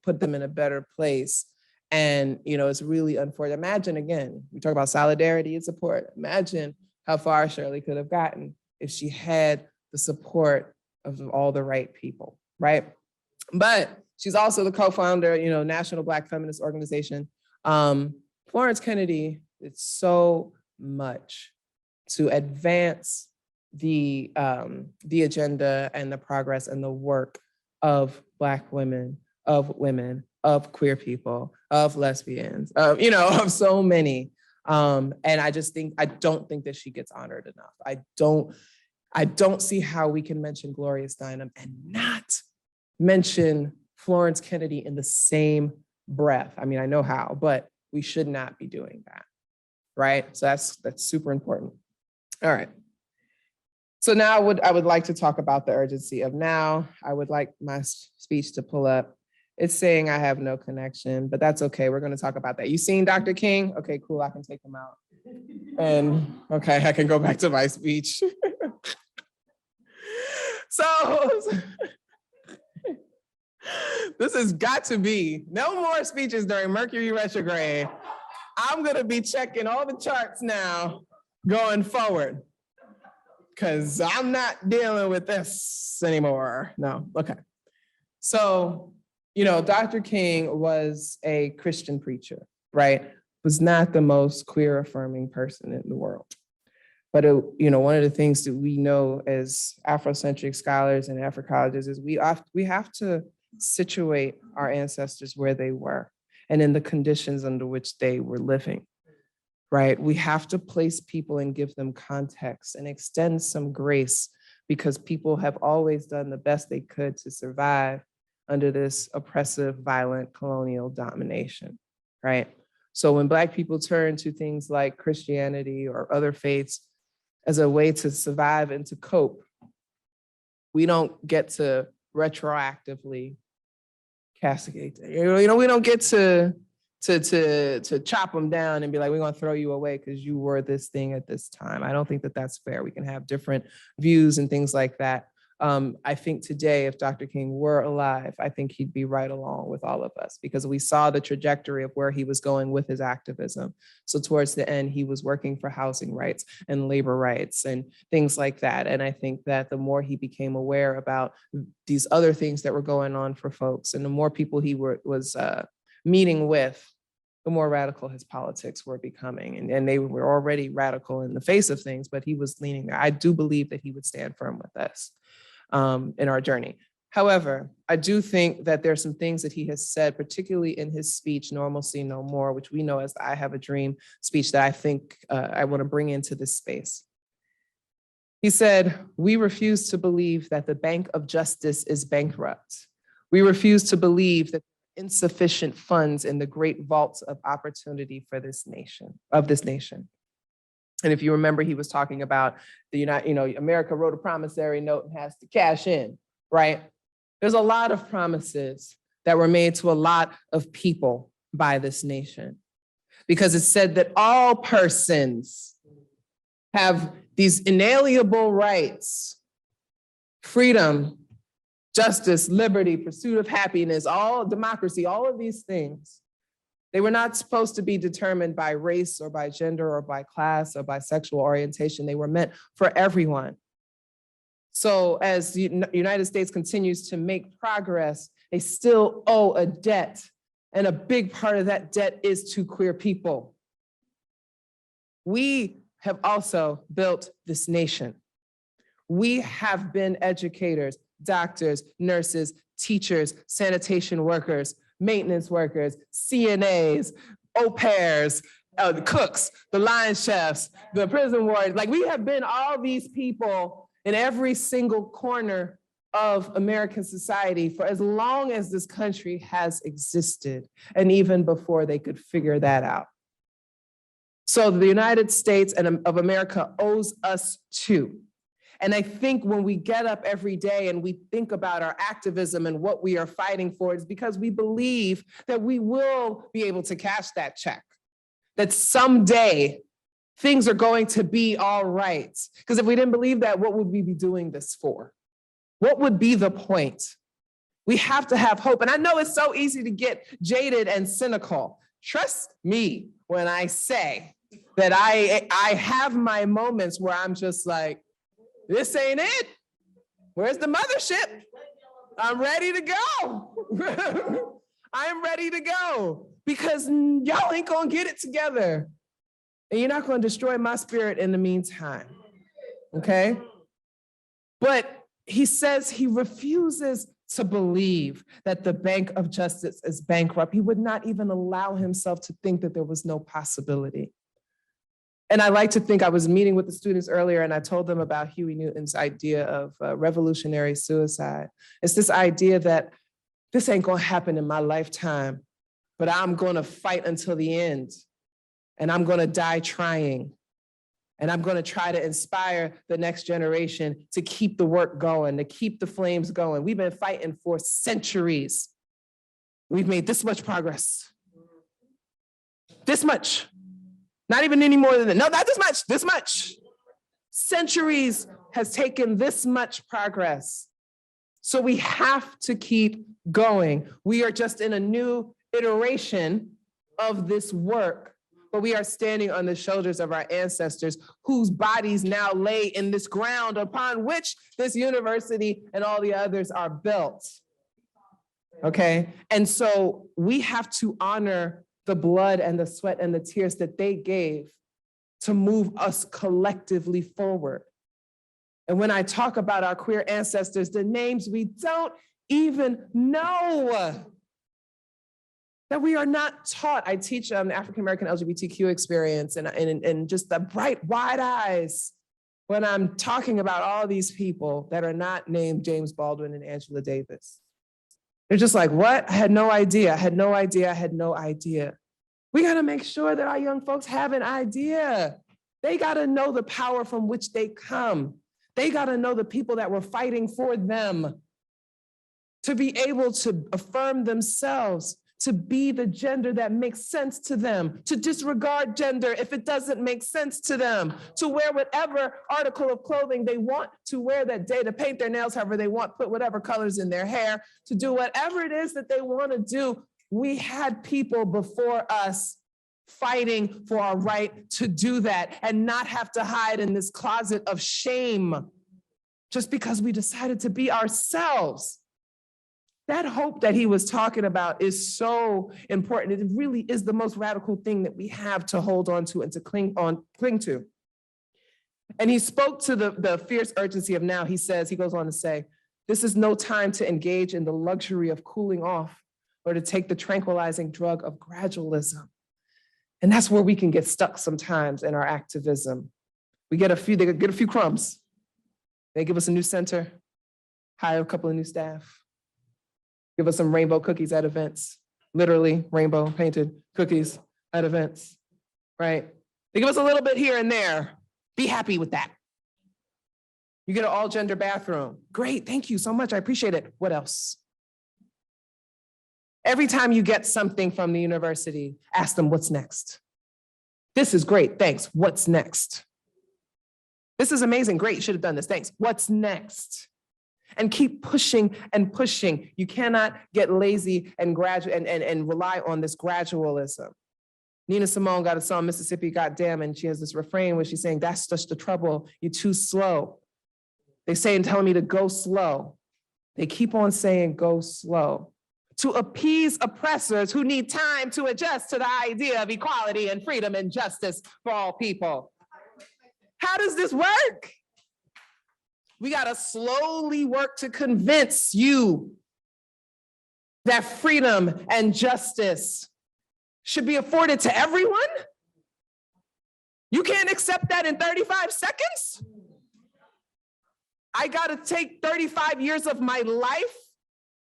put them in a better place. And, it's really unfortunate. Imagine, again, we talk about solidarity and support. Imagine how far Shirley could have gotten if she had the support of all the right people, right? But she's also the co-founder, National Black Feminist Organization. Florence Kennedy did so much to advance the agenda and the progress and the work of Black women, of queer people, of lesbians, of so many. And I don't think that she gets honored enough. I don't see how we can mention Gloria Steinem and not mention Florence Kennedy in the same breath. I know how, but we should not be doing that, right? So that's super important. All right. So now I would like to talk about the urgency of now. I would like my speech to pull up. It's saying I have no connection, but that's okay. We're going to talk about that. You seen Dr. King? Okay, cool. I can take him out. And okay, I can go back to my speech. So this has got to be no more speeches during Mercury retrograde. I'm going to be checking all the charts now going forward because I'm not dealing with this anymore. No, okay. So, Dr. King was a Christian preacher, right? Was not the most queer affirming person in the world. But, one of the things that we know as Afrocentric scholars and Africologists is we have to situate our ancestors where they were and in the conditions under which they were living, right? We have to place people and give them context and extend some grace because people have always done the best they could to survive under this oppressive, violent colonial domination, right? So when Black people turn to things like Christianity or other faiths as a way to survive and to cope, we don't get to retroactively castigate them. We don't get to chop them down and be like, we're going to throw you away because you were this thing at this time. I don't think that that's fair. We can have different views and things like that. I think today, if Dr. King were alive, I think he'd be right along with all of us because we saw the trajectory of where he was going with his activism. So towards the end, he was working for housing rights and labor rights and things like that. And I think that the more he became aware about these other things that were going on for folks and the more people he was meeting with, the more radical his politics were becoming. And they were already radical in the face of things, but he was leaning there. I do believe that he would stand firm with us in our journey. However, I do think that there's some things that he has said, particularly in his speech, Normalcy No More, which we know as the I Have a Dream speech that I think I want to bring into this space. He said, we refuse to believe that the Bank of Justice is bankrupt. We refuse to believe that insufficient funds in the great vaults of opportunity for this nation. And if you remember, he was talking about America wrote a promissory note and has to cash in, right? There's a lot of promises that were made to a lot of people by this nation, because it said that all persons have these inalienable rights: freedom, justice, liberty, pursuit of happiness, all democracy, all of these things. They were not supposed to be determined by race or by gender or by class or by sexual orientation. They were meant for everyone. So as the United States continues to make progress, they still owe a debt. And a big part of that debt is to queer people. We have also built this nation. We have been educators, doctors, nurses, teachers, sanitation workers, maintenance workers, CNAs, au pairs, the cooks, the line chefs, the prison wards. Like, we have been all these people in every single corner of American society for as long as this country has existed, and even before they could figure that out. So the United States of America owes us too. And I think when we get up every day and we think about our activism and what we are fighting for, it's because we believe that we will be able to cash that check, that someday things are going to be all right. Because if we didn't believe that, what would we be doing this for? What would be the point? We have to have hope. And I know it's so easy to get jaded and cynical. Trust me when I say that I have my moments where I'm just like, this ain't it. Where's the mothership? I'm ready to go. I'm ready to go, because y'all ain't gonna get it together. And you're not gonna destroy my spirit in the meantime, okay? But he says he refuses to believe that the Bank of Justice is bankrupt. He would not even allow himself to think that there was no possibility. And I like to think, I was meeting with the students earlier and I told them about Huey Newton's idea of revolutionary suicide. It's this idea that this ain't gonna happen in my lifetime, but I'm gonna fight until the end, and I'm gonna die trying. And I'm gonna try to inspire the next generation to keep the work going, to keep the flames going. We've been fighting for centuries. We've made this much progress. This much. Not even any more than that. No, not this much. Centuries has taken this much progress. So we have to keep going. We are just in a new iteration of this work, but we are standing on the shoulders of our ancestors whose bodies now lay in this ground upon which this university and all the others are built. Okay? And so we have to honor the blood and the sweat and the tears that they gave to move us collectively forward. And when I talk about our queer ancestors, the names we don't even know, that we are not taught. I teach African-American LGBTQ experience, and just the bright, wide eyes when I'm talking about all these people that are not named James Baldwin and Angela Davis. They're just like, what? I had no idea. I had no idea. I had no idea. We got to make sure that our young folks have an idea. They got to know the power from which they come. They got to know the people that were fighting for them, to be able to affirm themselves, to be the gender that makes sense to them, to disregard gender if it doesn't make sense to them, to wear whatever article of clothing they want to wear that day, to paint their nails however they want, put whatever colors in their hair, to do whatever it is that they want to do. We had people before us fighting for our right to do that and not have to hide in this closet of shame just because we decided to be ourselves. That hope that he was talking about is so important. It really is the most radical thing that we have to hold on to and to cling to. And he spoke to the fierce urgency of now. He goes on to say, this is no time to engage in the luxury of cooling off or to take the tranquilizing drug of gradualism. And that's where we can get stuck sometimes in our activism. They get a few crumbs. They give us a new center, hire a couple of new staff, give us some rainbow cookies at events, literally rainbow painted cookies at events, right? They give us a little bit here and there. Be happy with that. You get an all gender bathroom. Great, thank you so much, I appreciate it. What else? Every time you get something from the university, ask them what's next. This is great, thanks, what's next? This is amazing, great, you should have done this, thanks. What's next? And keep pushing and pushing. You cannot get lazy and rely on this gradualism. Nina Simone got a song, Mississippi Goddamn, and she has this refrain where she's saying, that's just the trouble, you're too slow. They say and telling me to go slow. They keep on saying go slow to appease oppressors who need time to adjust to the idea of equality and freedom and justice for all people. How does this work? We gotta slowly work to convince you that freedom and justice should be afforded to everyone? You can't accept that in 35 seconds? I gotta take 35 years of my life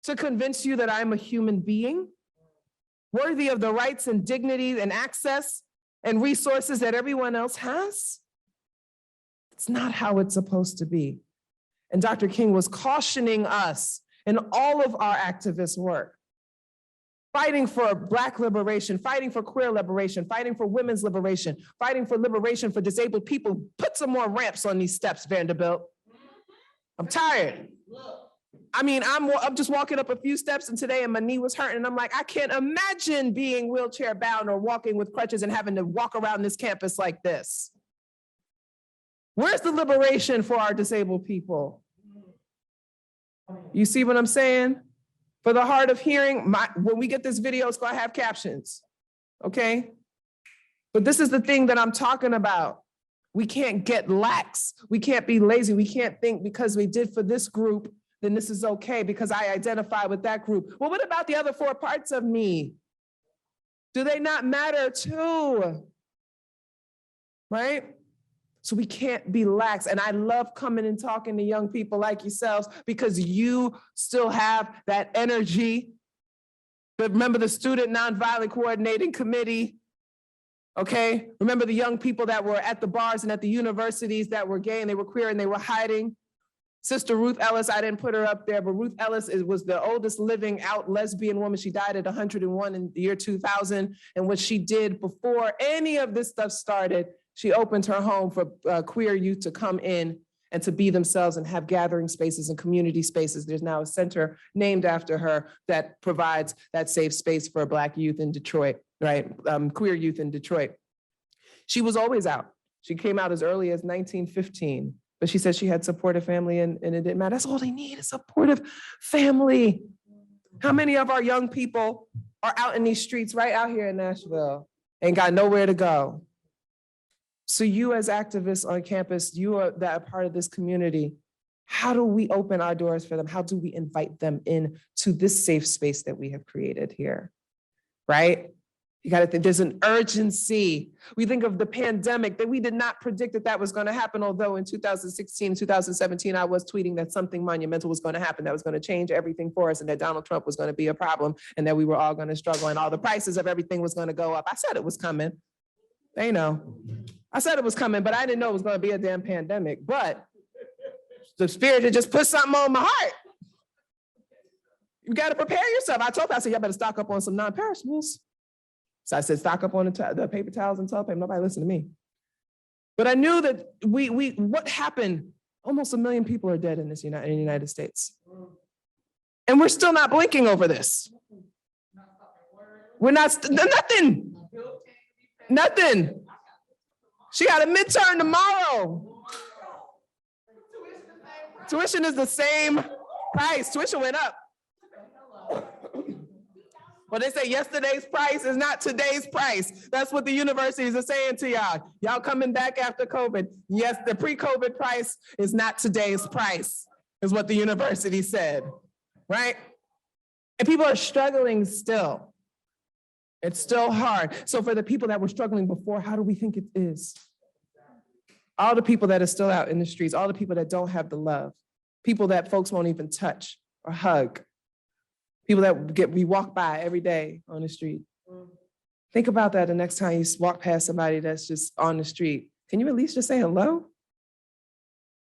to convince you that I'm a human being, worthy of the rights and dignity and access and resources that everyone else has? It's not how it's supposed to be. And Dr. King was cautioning us in all of our activist work, fighting for Black liberation, fighting for queer liberation, fighting for women's liberation, fighting for liberation for disabled people. Put some more ramps on these steps, Vanderbilt. I'm tired. I mean, I'm just walking up a few steps and today and my knee was hurting and I'm like, I can't imagine being wheelchair bound or walking with crutches and having to walk around this campus like this. Where's the liberation for our disabled people? You see what I'm saying? For the hard of hearing, when we get this video, it's gonna have captions, okay? But this is the thing that I'm talking about. We can't get lax. We can't be lazy. We can't think because we did for this group, then this is okay because I identify with that group. Well, what about the other 4 parts of me? Do they not matter too? Right? So we can't be lax. And I love coming and talking to young people like yourselves because you still have that energy. But remember the Student Nonviolent Coordinating Committee, okay? Remember the young people that were at the bars and at the universities that were gay and they were queer and they were hiding? Sister Ruth Ellis, I didn't put her up there, but Ruth Ellis was the oldest living out lesbian woman. She died at 101 in the year 2000. And what she did before any of this stuff started, she opened her home for queer youth to come in and to be themselves and have gathering spaces and community spaces. There's now a center named after her that provides that safe space for Black youth in Detroit, right? Queer youth in Detroit. She was always out. She came out as early as 1915, but she said she had supportive family and it didn't matter. That's all they need, is supportive family. How many of our young people are out in these streets right out here in Nashville, ain't got nowhere to go? So you as activists on campus, you are that part of this community. How do we open our doors for them? How do we invite them in to this safe space that we have created here, right? You gotta think there's an urgency. We think of the pandemic that we did not predict that was gonna happen, although in 2016, 2017, I was tweeting that something monumental was gonna happen that was gonna change everything for us and that Donald Trump was gonna be a problem and that we were all gonna struggle and all the prices of everything was gonna go up. I said it was coming. They know. I said it was coming, but I didn't know it was gonna be a damn pandemic. But the spirit had just put something on my heart. You gotta prepare yourself. I told her, I said, y'all better stock up on some non-perishables. So I said, stock up on the paper towels and toilet paper. Nobody listened to me. But I knew that what happened? Almost 1 million people are dead in the United States. And we're still not blinking over this. We're not, nothing. Nothing. She got a midterm tomorrow. Tuition is the same price. Tuition went up. Well, they say yesterday's price is not today's price. That's what the universities are saying to y'all. Y'all coming back after COVID. Yes, the pre-COVID price is not today's price, is what the university said, right? And people are struggling still. It's still hard. So for the people that were struggling before, how do we think it is? All the people that are still out in the streets, all the people that don't have the love, people that folks won't even touch or hug, people that we walk by every day on the street. Think about that the next time you walk past somebody that's just on the street. Can you at least just say hello?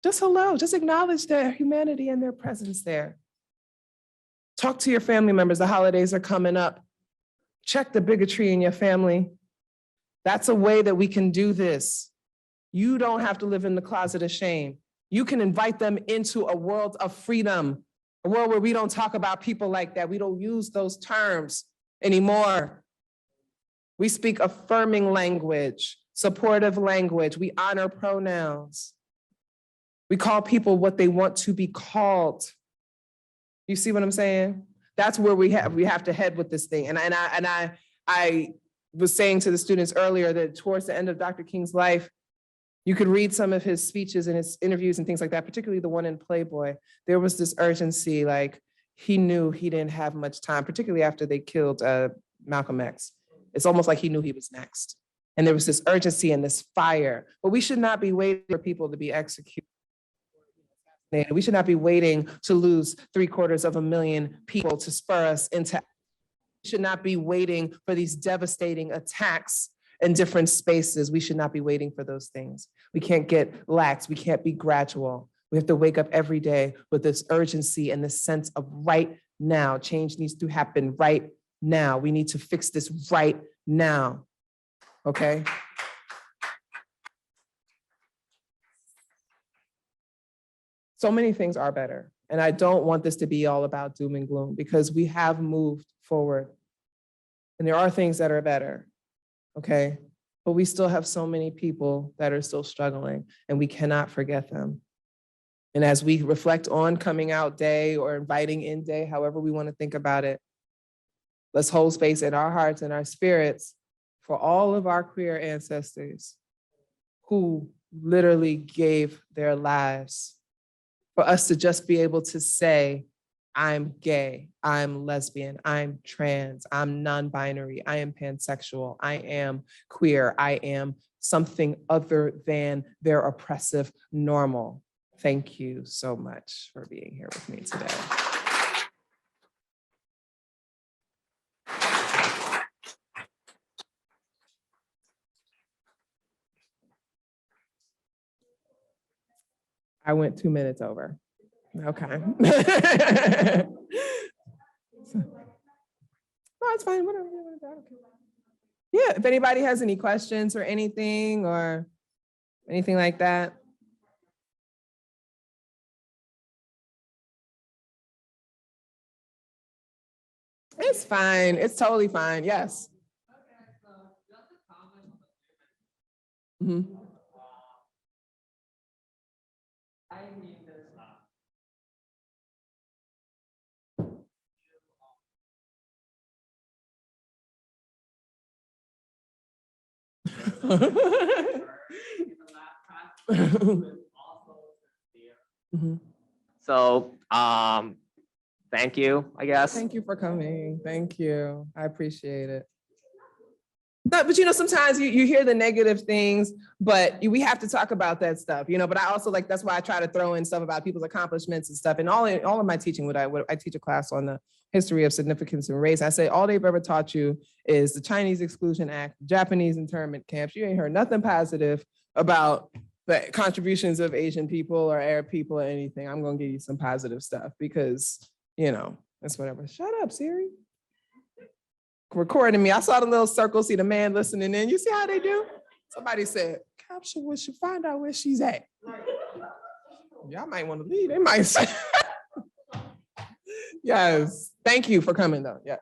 Just hello, just acknowledge their humanity and their presence there. Talk to your family members. The holidays are coming up. Check the bigotry in your family. That's a way that we can do this. You don't have to live in the closet of shame. You can invite them into a world of freedom, a world where we don't talk about people like that. We don't use those terms anymore. We speak affirming language, supportive language. We honor pronouns. We call people what they want to be called. You see what I'm saying? That's where we have to head with this thing. And I was saying to the students earlier that towards the end of Dr. King's life, you could read some of his speeches and his interviews and things like that, particularly the one in Playboy. There was this urgency, like he knew he didn't have much time, particularly after they killed Malcolm X. It's almost like he knew he was next. And there was this urgency and this fire, but we should not be waiting for people to be executed. We should not be waiting to lose 750,000 people to spur us into. We should not be waiting for these devastating attacks in different spaces. We should not be waiting for those things. We can't get lax. We can't be gradual. We have to wake up every day with this urgency and this sense of right now. Change needs to happen right now. We need to fix this right now. Okay? So many things are better. And I don't want this to be all about doom and gloom because we have moved forward. And there are things that are better, okay? But we still have so many people that are still struggling and we cannot forget them. And as we reflect on Coming Out Day or Inviting In Day, however we want to think about it, let's hold space in our hearts and our spirits for all of our queer ancestors who literally gave their lives for us to just be able to say, I'm gay, I'm lesbian, I'm trans, I'm non-binary, I am pansexual, I am queer, I am something other than their oppressive normal. Thank you so much for being here with me today. I went 2 minutes over. Okay. No, it's fine. Whatever. Yeah, if anybody has any questions or anything like that. It's fine. It's totally fine. Yes. Mm-hmm. Mm-hmm. So, thank you, I guess. Thank you for coming. Thank you. I appreciate it. But you know, sometimes you hear the negative things, but we have to talk about that stuff, you know, but I also like, that's why I try to throw in stuff about people's accomplishments and stuff. And all of my teaching, I teach a class on the history of significance and race. I say, all they've ever taught you is the Chinese Exclusion Act, Japanese internment camps. You ain't heard nothing positive about the contributions of Asian people or Arab people or anything. I'm going to give you some positive stuff because, you know, that's whatever. Shut up, Siri. Recording me. I saw the little circle, see the man listening in. You see how they do? Somebody said, capture what you find out where she's at. Y'all might want to leave. They might say. Yes. Thank you for coming though. Yeah.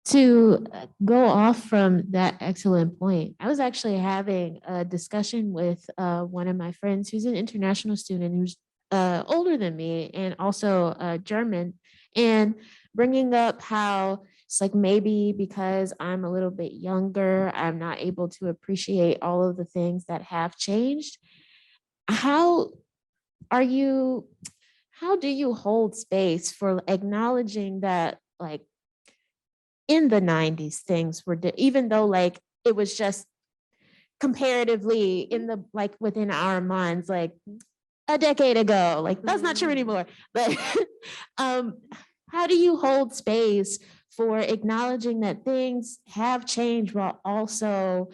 To go off from that excellent point, I was actually having a discussion with one of my friends who's an international student who's older than me and also German, and bringing up how it's like maybe because I'm a little bit younger, I'm not able to appreciate all of the things that have changed. How do you hold space for acknowledging that, like, in the 90s things were even though like it was just comparatively in the like within our minds like a decade ago, like that's not true anymore, but how do you hold space for acknowledging that things have changed while also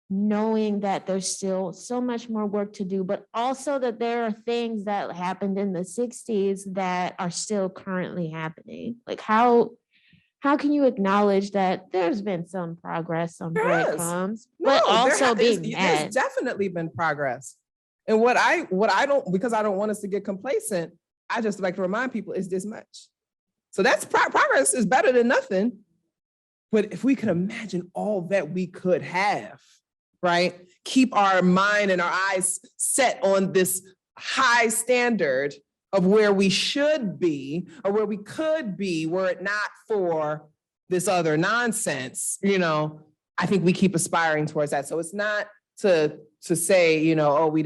knowing that there's still so much more work to do, but also that there are things that happened in the 60s that are still currently happening. Like how can you acknowledge that there's been some progress, some There has. breadcrumbs, but No, also being there's mad? definitely been progress. And what I don't, because I don't want us to get complacent, I just like to remind people is this much. So that's progress is better than nothing. But if we could imagine all that we could have, right? Keep our mind and our eyes set on this high standard of where we should be or where we could be were it not for this other nonsense, I think we keep aspiring towards that. So it's not to say, oh, we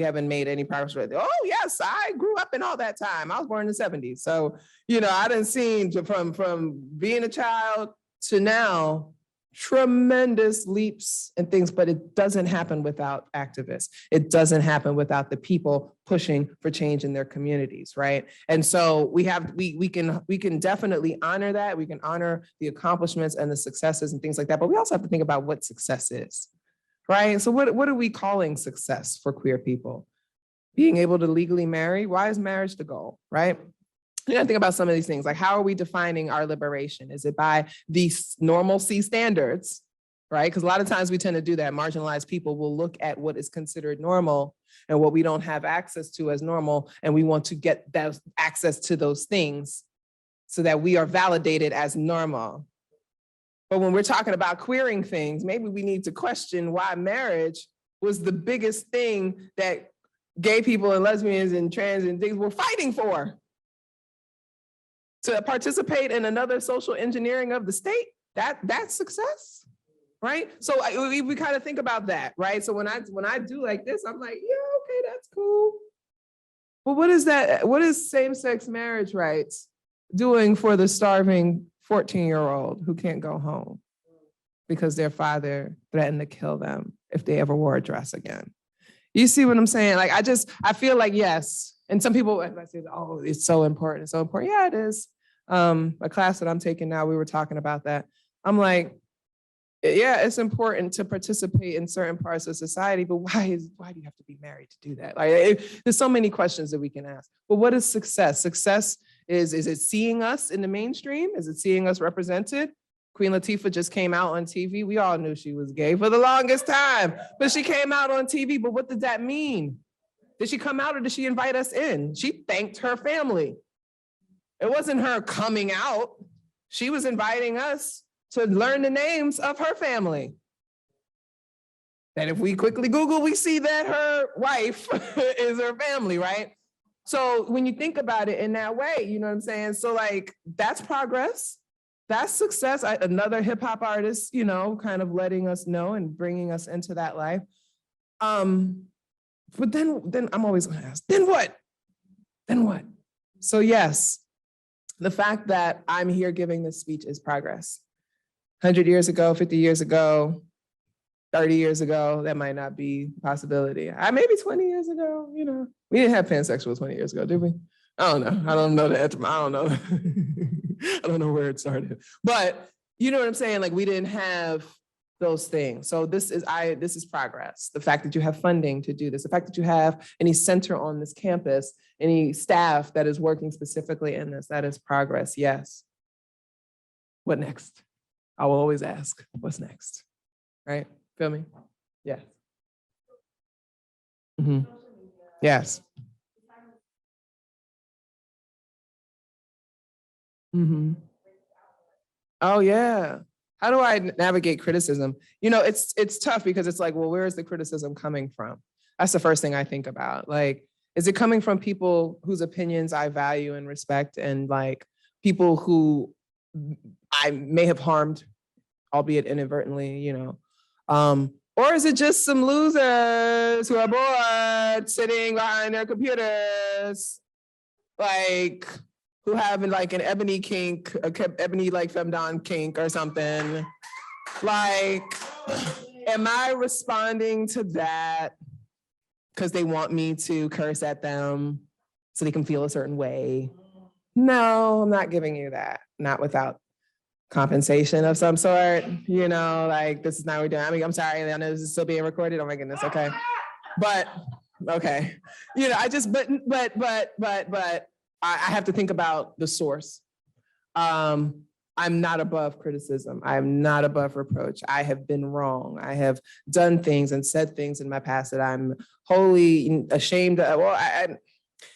haven't made any progress with it. Oh, yes, I grew up in all that time. I was born in the 70s. So, I done seen from being a child to now tremendous leaps and things, but it doesn't happen without activists. It doesn't happen without the people pushing for change in their communities, right? And so we can definitely honor that. We can honor the accomplishments and the successes and things like that, but we also have to think about what success is, right? So what are we calling success for queer people? Being able to legally marry? Why is marriage the goal, right? You gotta think about some of these things, like how are we defining our liberation? Is it by these normalcy standards, right? Because a lot of times we tend to do that. Marginalized people will look at what is considered normal and what we don't have access to as normal, and we want to get that access to those things so that we are validated as normal. But when we're talking about queering things, maybe we need to question why marriage was the biggest thing that gay people and lesbians and trans and things were fighting for. To participate in another social engineering of the state, that's success, right? So we kind of think about that, right? So when I do like this, I'm like, yeah, okay, that's cool. But what is that? What is same-sex marriage rights doing for the starving 14-year-old who can't go home because their father threatened to kill them if they ever wore a dress again? You see what I'm saying? Like, I feel like, yes. And some people, I say, oh, it's so important. It's so important. Yeah, it is. A class that I'm taking now, we were talking about that. I'm like, yeah, it's important to participate in certain parts of society, but why do you have to be married to do that? Like, there's so many questions that we can ask. But what is success? Success is it seeing us in the mainstream? Is it seeing us represented? Queen Latifah just came out on TV. We all knew she was gay for the longest time, but she came out on TV. But what did that mean? Did she come out or did she invite us in? She thanked her family. It wasn't her coming out. She was inviting us to learn the names of her family. And if we quickly Google, we see that her wife is her family, right? So when you think about it in that way, you know what I'm saying? So like, that's progress. That's success. Another hip hop artist, kind of letting us know and bringing us into that life. But then I'm always gonna ask, then what? Then what? So yes, the fact that I'm here giving this speech is progress. 100 years ago, 50 years ago, 30 years ago, that might not be a possibility. Maybe 20 years ago, we didn't have pansexual 20 years ago, did we? I don't know. I don't know that. I don't know. I don't know where it started. But you know what I'm saying? Like, we didn't have those things. So this is progress. The fact that you have funding to do this, the fact that you have any center on this campus, any staff that is working specifically in this, that is progress, yes. What next? I will always ask, what's next? Right? Feel me? Yeah. Mm-hmm. Yes. Mm-hmm. Oh yeah. How do I navigate criticism? It's tough because it's like, well, where is the criticism coming from? That's the first thing I think about. Like, is it coming from people whose opinions I value and respect, and like people who I may have harmed, albeit inadvertently, or is it just some losers who are bored sitting behind their computers, like, who have like an ebony kink, ebony like femdom kink or something? Like, am I responding to that because they want me to curse at them so they can feel a certain way? No, I'm not giving you that. not without compensation of some sort, you know, like this is not what we're doing. I mean, I'm sorry, I know this is still being recorded. Oh my goodness, okay. But, okay, you know, I just, but I have to think about the source. I'm not above criticism. I'm not above reproach. I have been wrong. I have done things and said things in my past that I'm wholly ashamed of. Well,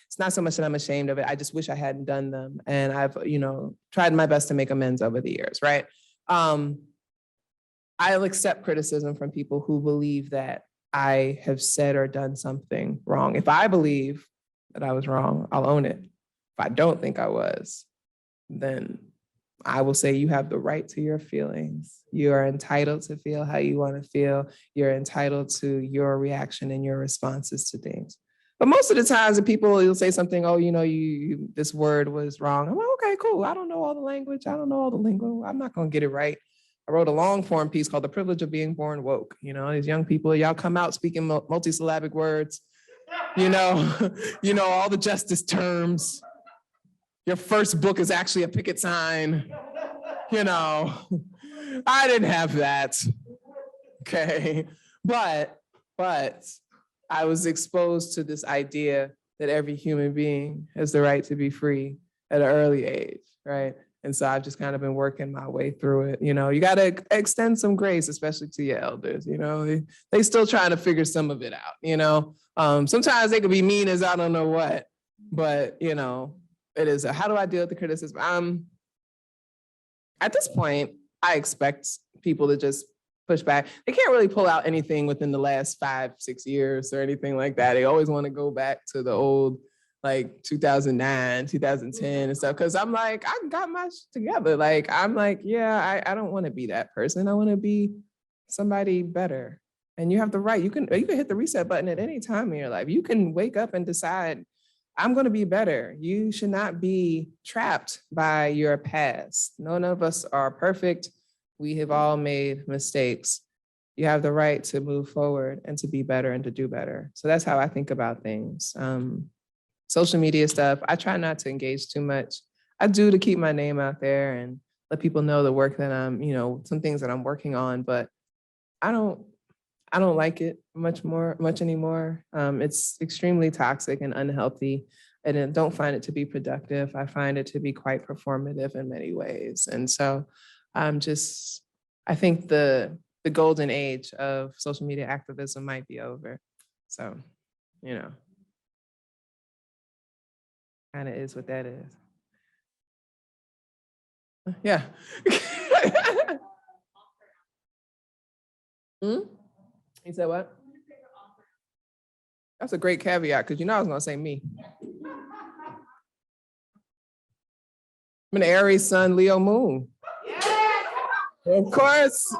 it's not so much that I'm ashamed of it. I just wish I hadn't done them. And I've, you know, tried my best to make amends over the years, right? I'll accept criticism from people who believe that I have said or done something wrong. If I believe that I was wrong, I'll own it. If I don't think I was, then I will say you have the right to your feelings. You are entitled to feel how you want to feel. You're entitled to your reaction and your responses to things. But most of the times, the people will say something, oh, you know, this word was wrong. I'm like, okay, cool. I don't know all the language. I don't know all the lingo. I'm not going to get it right. I wrote a long form piece called The Privilege of Being Born Woke. You know, these young people, y'all come out speaking multisyllabic words, you know, all the justice terms. Your first book is actually a picket sign. You know, I didn't have that. Okay. But I was exposed to this idea that every human being has the right to be free at an early age, right? And so I've just kind of been working my way through it. You know, you got to extend some grace, especially to your elders. You know, they still trying to figure some of it out. You know, sometimes they could be mean as I don't know what, but you know, it is. How do I deal with the criticism? At this point, I expect people to just push back. They can't really pull out anything within the last 5-6 years or anything like that. They always want to go back to the old, like 2009, 2010 and stuff. Cause I'm like, I got my shit together. Like, I'm like, yeah, I don't want to be that person. I want to be somebody better. And you have the right, you can hit the reset button at any time in your life. You can wake up and decide, I'm going to be better. You should not be trapped by your past. None of us are perfect. We have all made mistakes. You have the right to move forward and to be better and to do better. So that's how I think about things. Social media stuff, I try not to engage too much. I do to keep my name out there and let people know the work that I'm, you know, some things that I'm working on, but I don't like it much anymore. It's extremely toxic and unhealthy, and I don't find it to be productive. I find it to be quite performative in many ways. And so I think the golden age of social media activism might be over. So, you know, kind of is what that is. Yeah. You said what? That's a great caveat, because you know I was gonna say me. I'm an Aries Sun, Leo Moon. Of course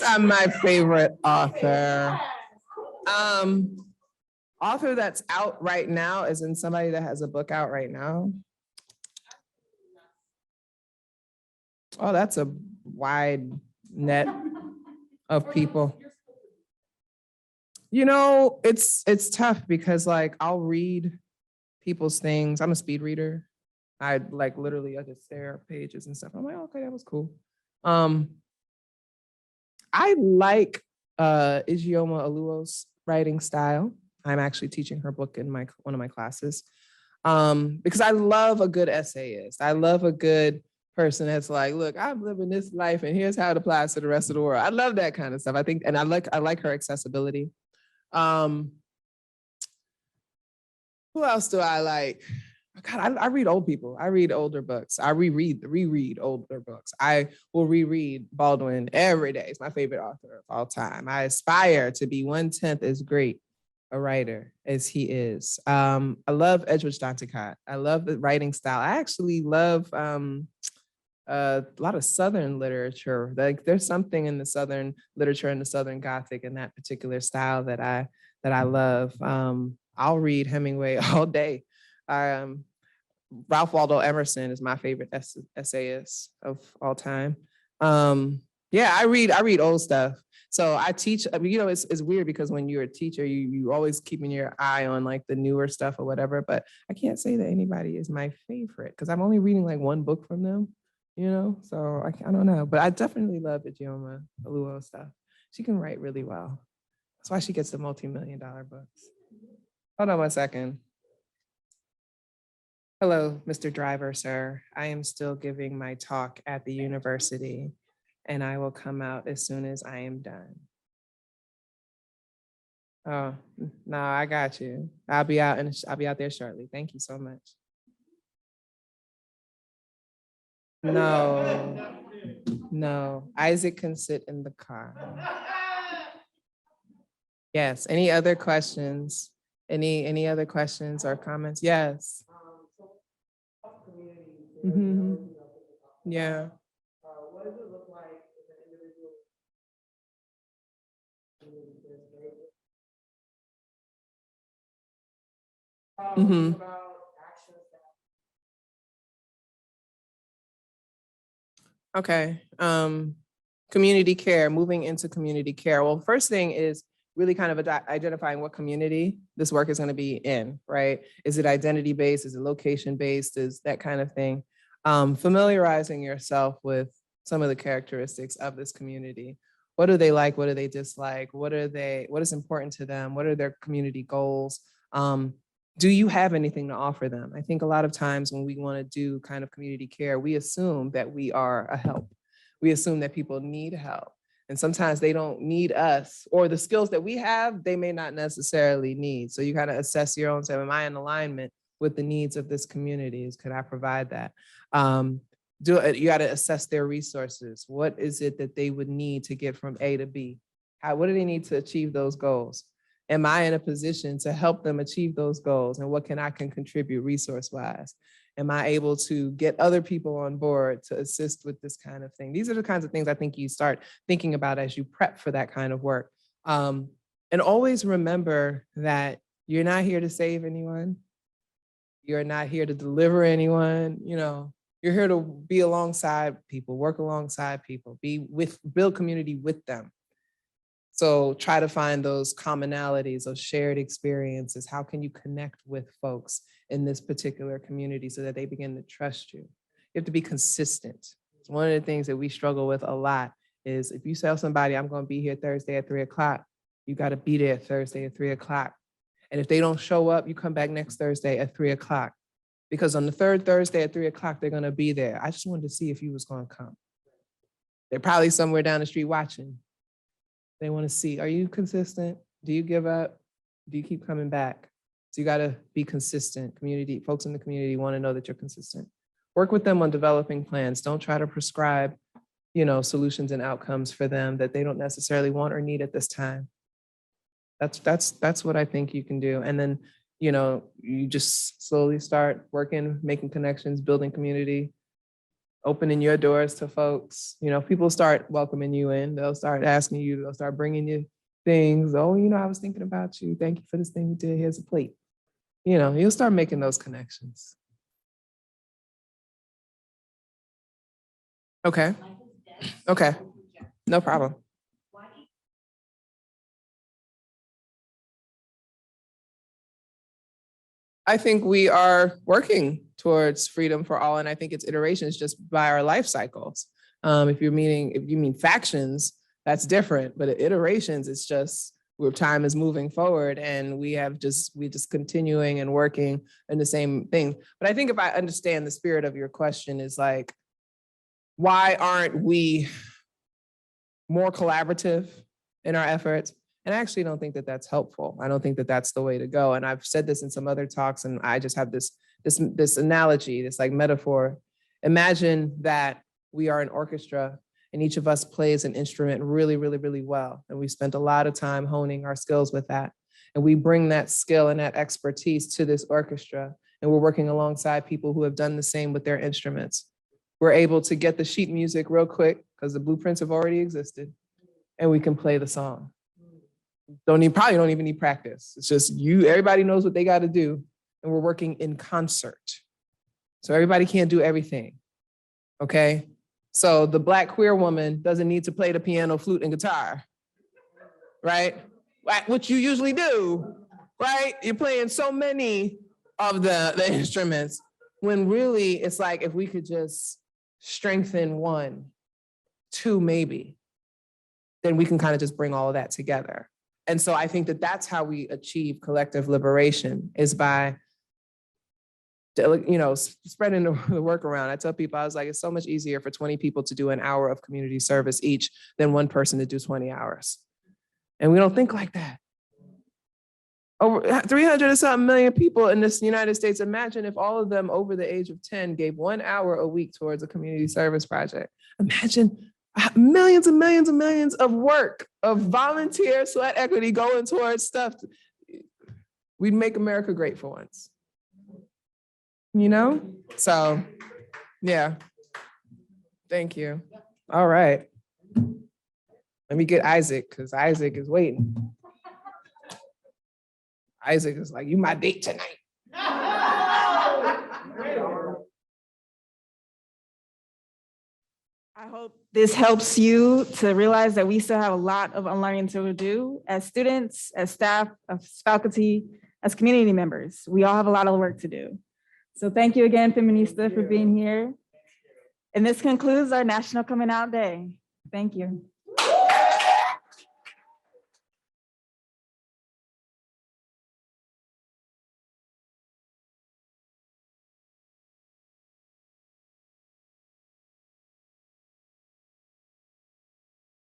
I'm my favorite author. Author that's out right now is in somebody that has a book out right now. Oh, that's a wide net of people. You know, it's tough because like I'll read people's things. I'm a speed reader. I like literally I just stare at pages and stuff. I'm like, okay, that was cool. I like Ijeoma Oluo's writing style. I'm actually teaching her book in one of my classes. Because I love a good essayist. I love a good person that's like, look, I'm living this life and here's how it applies to the rest of the world. I love that kind of stuff. I think, and I like her accessibility. Who else do I like? God, I read old people. I read older books. I reread older books. I will reread Baldwin every day. It's my favorite author of all time. I aspire to be 1/10 as great a writer as he is. I love Edward Danticat. I love the writing style. I actually love a lot of Southern literature. Like there's something in the Southern literature and the Southern Gothic in that particular style that I love. I'll read Hemingway all day. Ralph Waldo Emerson is my favorite essayist of all time. Yeah, I read old stuff. So I teach, you know, it's weird because when you're a teacher, you always keeping your eye on like the newer stuff or whatever, but I can't say that anybody is my favorite because I'm only reading like one book from them. you know? So I don't know, but I definitely love the Gioma Aluo stuff. She can write really well. That's why she gets the multi-million-dollar books. Hold on one second. Hello, Mr. Driver, sir. I am still giving my talk at the university, and I will come out as soon as I am done. Oh, no, I got you. I'll be out and I'll be out there shortly. Thank you so much. No, no, Isaac can sit in the car. Yes, any other questions? Any other questions or comments? Yes. Mhm. Yeah. What does it look like if an individual? Mhm. Okay, community care, moving into community care. Well, first thing is really kind of identifying what community this work is going to be in, right? Is it identity based? Is it location based? Is that kind of thing? Familiarizing yourself with some of the characteristics of this community. What do they like? What do they dislike? What is important to them? What are their community goals? Do you have anything to offer them? I think a lot of times when we want to do kind of community care, we assume that we are a help. We assume that people need help. And sometimes they don't need us, or the skills that we have, they may not necessarily need. So you kind of assess your own self. Am I in alignment with the needs of this community? Could I provide that? You got to assess their resources. What is it that they would need to get from A to B? What do they need to achieve those goals? Am I in a position to help them achieve those goals? And what can I contribute resource-wise? Am I able to get other people on board to assist with this kind of thing? These are the kinds of things I think you start thinking about as you prep for that kind of work. And always remember that you're not here to save anyone. You're not here to deliver anyone. You know, you're here to be alongside people, work alongside people, build community with them. So try to find those commonalities, those shared experiences. How can you connect with folks in this particular community so that they begin to trust you? You have to be consistent. It's one of the things that we struggle with a lot is if you tell somebody, I'm going to be here Thursday at 3 o'clock, you got to be there Thursday at 3 o'clock. And if they don't show up, you come back next Thursday at 3 o'clock. Because on the third Thursday at 3 o'clock, they're going to be there. I just wanted to see if you was going to come. They're probably somewhere down the street watching. They want to see, are you consistent? Do you give up? Do you keep coming back? So you got to be consistent. Folks in the community want to know that you're consistent. Work with them on developing plans. Don't try to prescribe, solutions and outcomes for them that they don't necessarily want or need at this time. That's what I think you can do. And then, you just slowly start working, making connections, building community, opening your doors to folks. People start welcoming you in. They'll start asking you, they'll start bringing you things. Oh, I was thinking about you. Thank you for this thing you did. Here's a plate. You'll start making those connections. Okay. Okay. No problem. I think we are working towards freedom for all, and I think it's iterations just by our life cycles. If you mean factions, that's different. But iterations, it's just where time is moving forward, and we just continuing and working in the same thing. But I think if I understand the spirit of your question is like, why aren't we more collaborative in our efforts? And I actually don't think that that's helpful. I don't think that that's the way to go. And I've said this in some other talks, and I just have this analogy, this like metaphor. Imagine that we are an orchestra and each of us plays an instrument really, really, really well. And we spent a lot of time honing our skills with that. And we bring that skill and that expertise to this orchestra. And we're working alongside people who have done the same with their instruments. We're able to get the sheet music real quick because the blueprints have already existed, and we can play the song. Probably don't even need practice. It's just everybody knows what they got to do, and we're working in concert. So everybody can't do everything, okay? So the Black queer woman doesn't need to play the piano, flute, and guitar, right? What you usually do, right? You're playing so many of the instruments when really it's like if we could just strengthen one, two maybe, then we can kind of just bring all of that together. And so I think that that's how we achieve collective liberation, is by, spreading the work around. I tell people, I was like, it's so much easier for 20 people to do an hour of community service each than one person to do 20 hours. And we don't think like that. Over 300 and something million people in this United States. Imagine if all of them over the age of 10 gave 1 hour a week towards a community service project. Imagine millions and millions and millions of work, of volunteer sweat equity going towards stuff. We'd make America great for once. So yeah, thank you. All right. Let me get Isaac, because Isaac is waiting. Isaac is like, you my date tonight. I hope this helps you to realize that we still have a lot of unlearning to do as students, as staff, as faculty, as community members. We all have a lot of work to do. So thank you again, Feminista, for being here. And this concludes our National Coming Out Day. Thank you.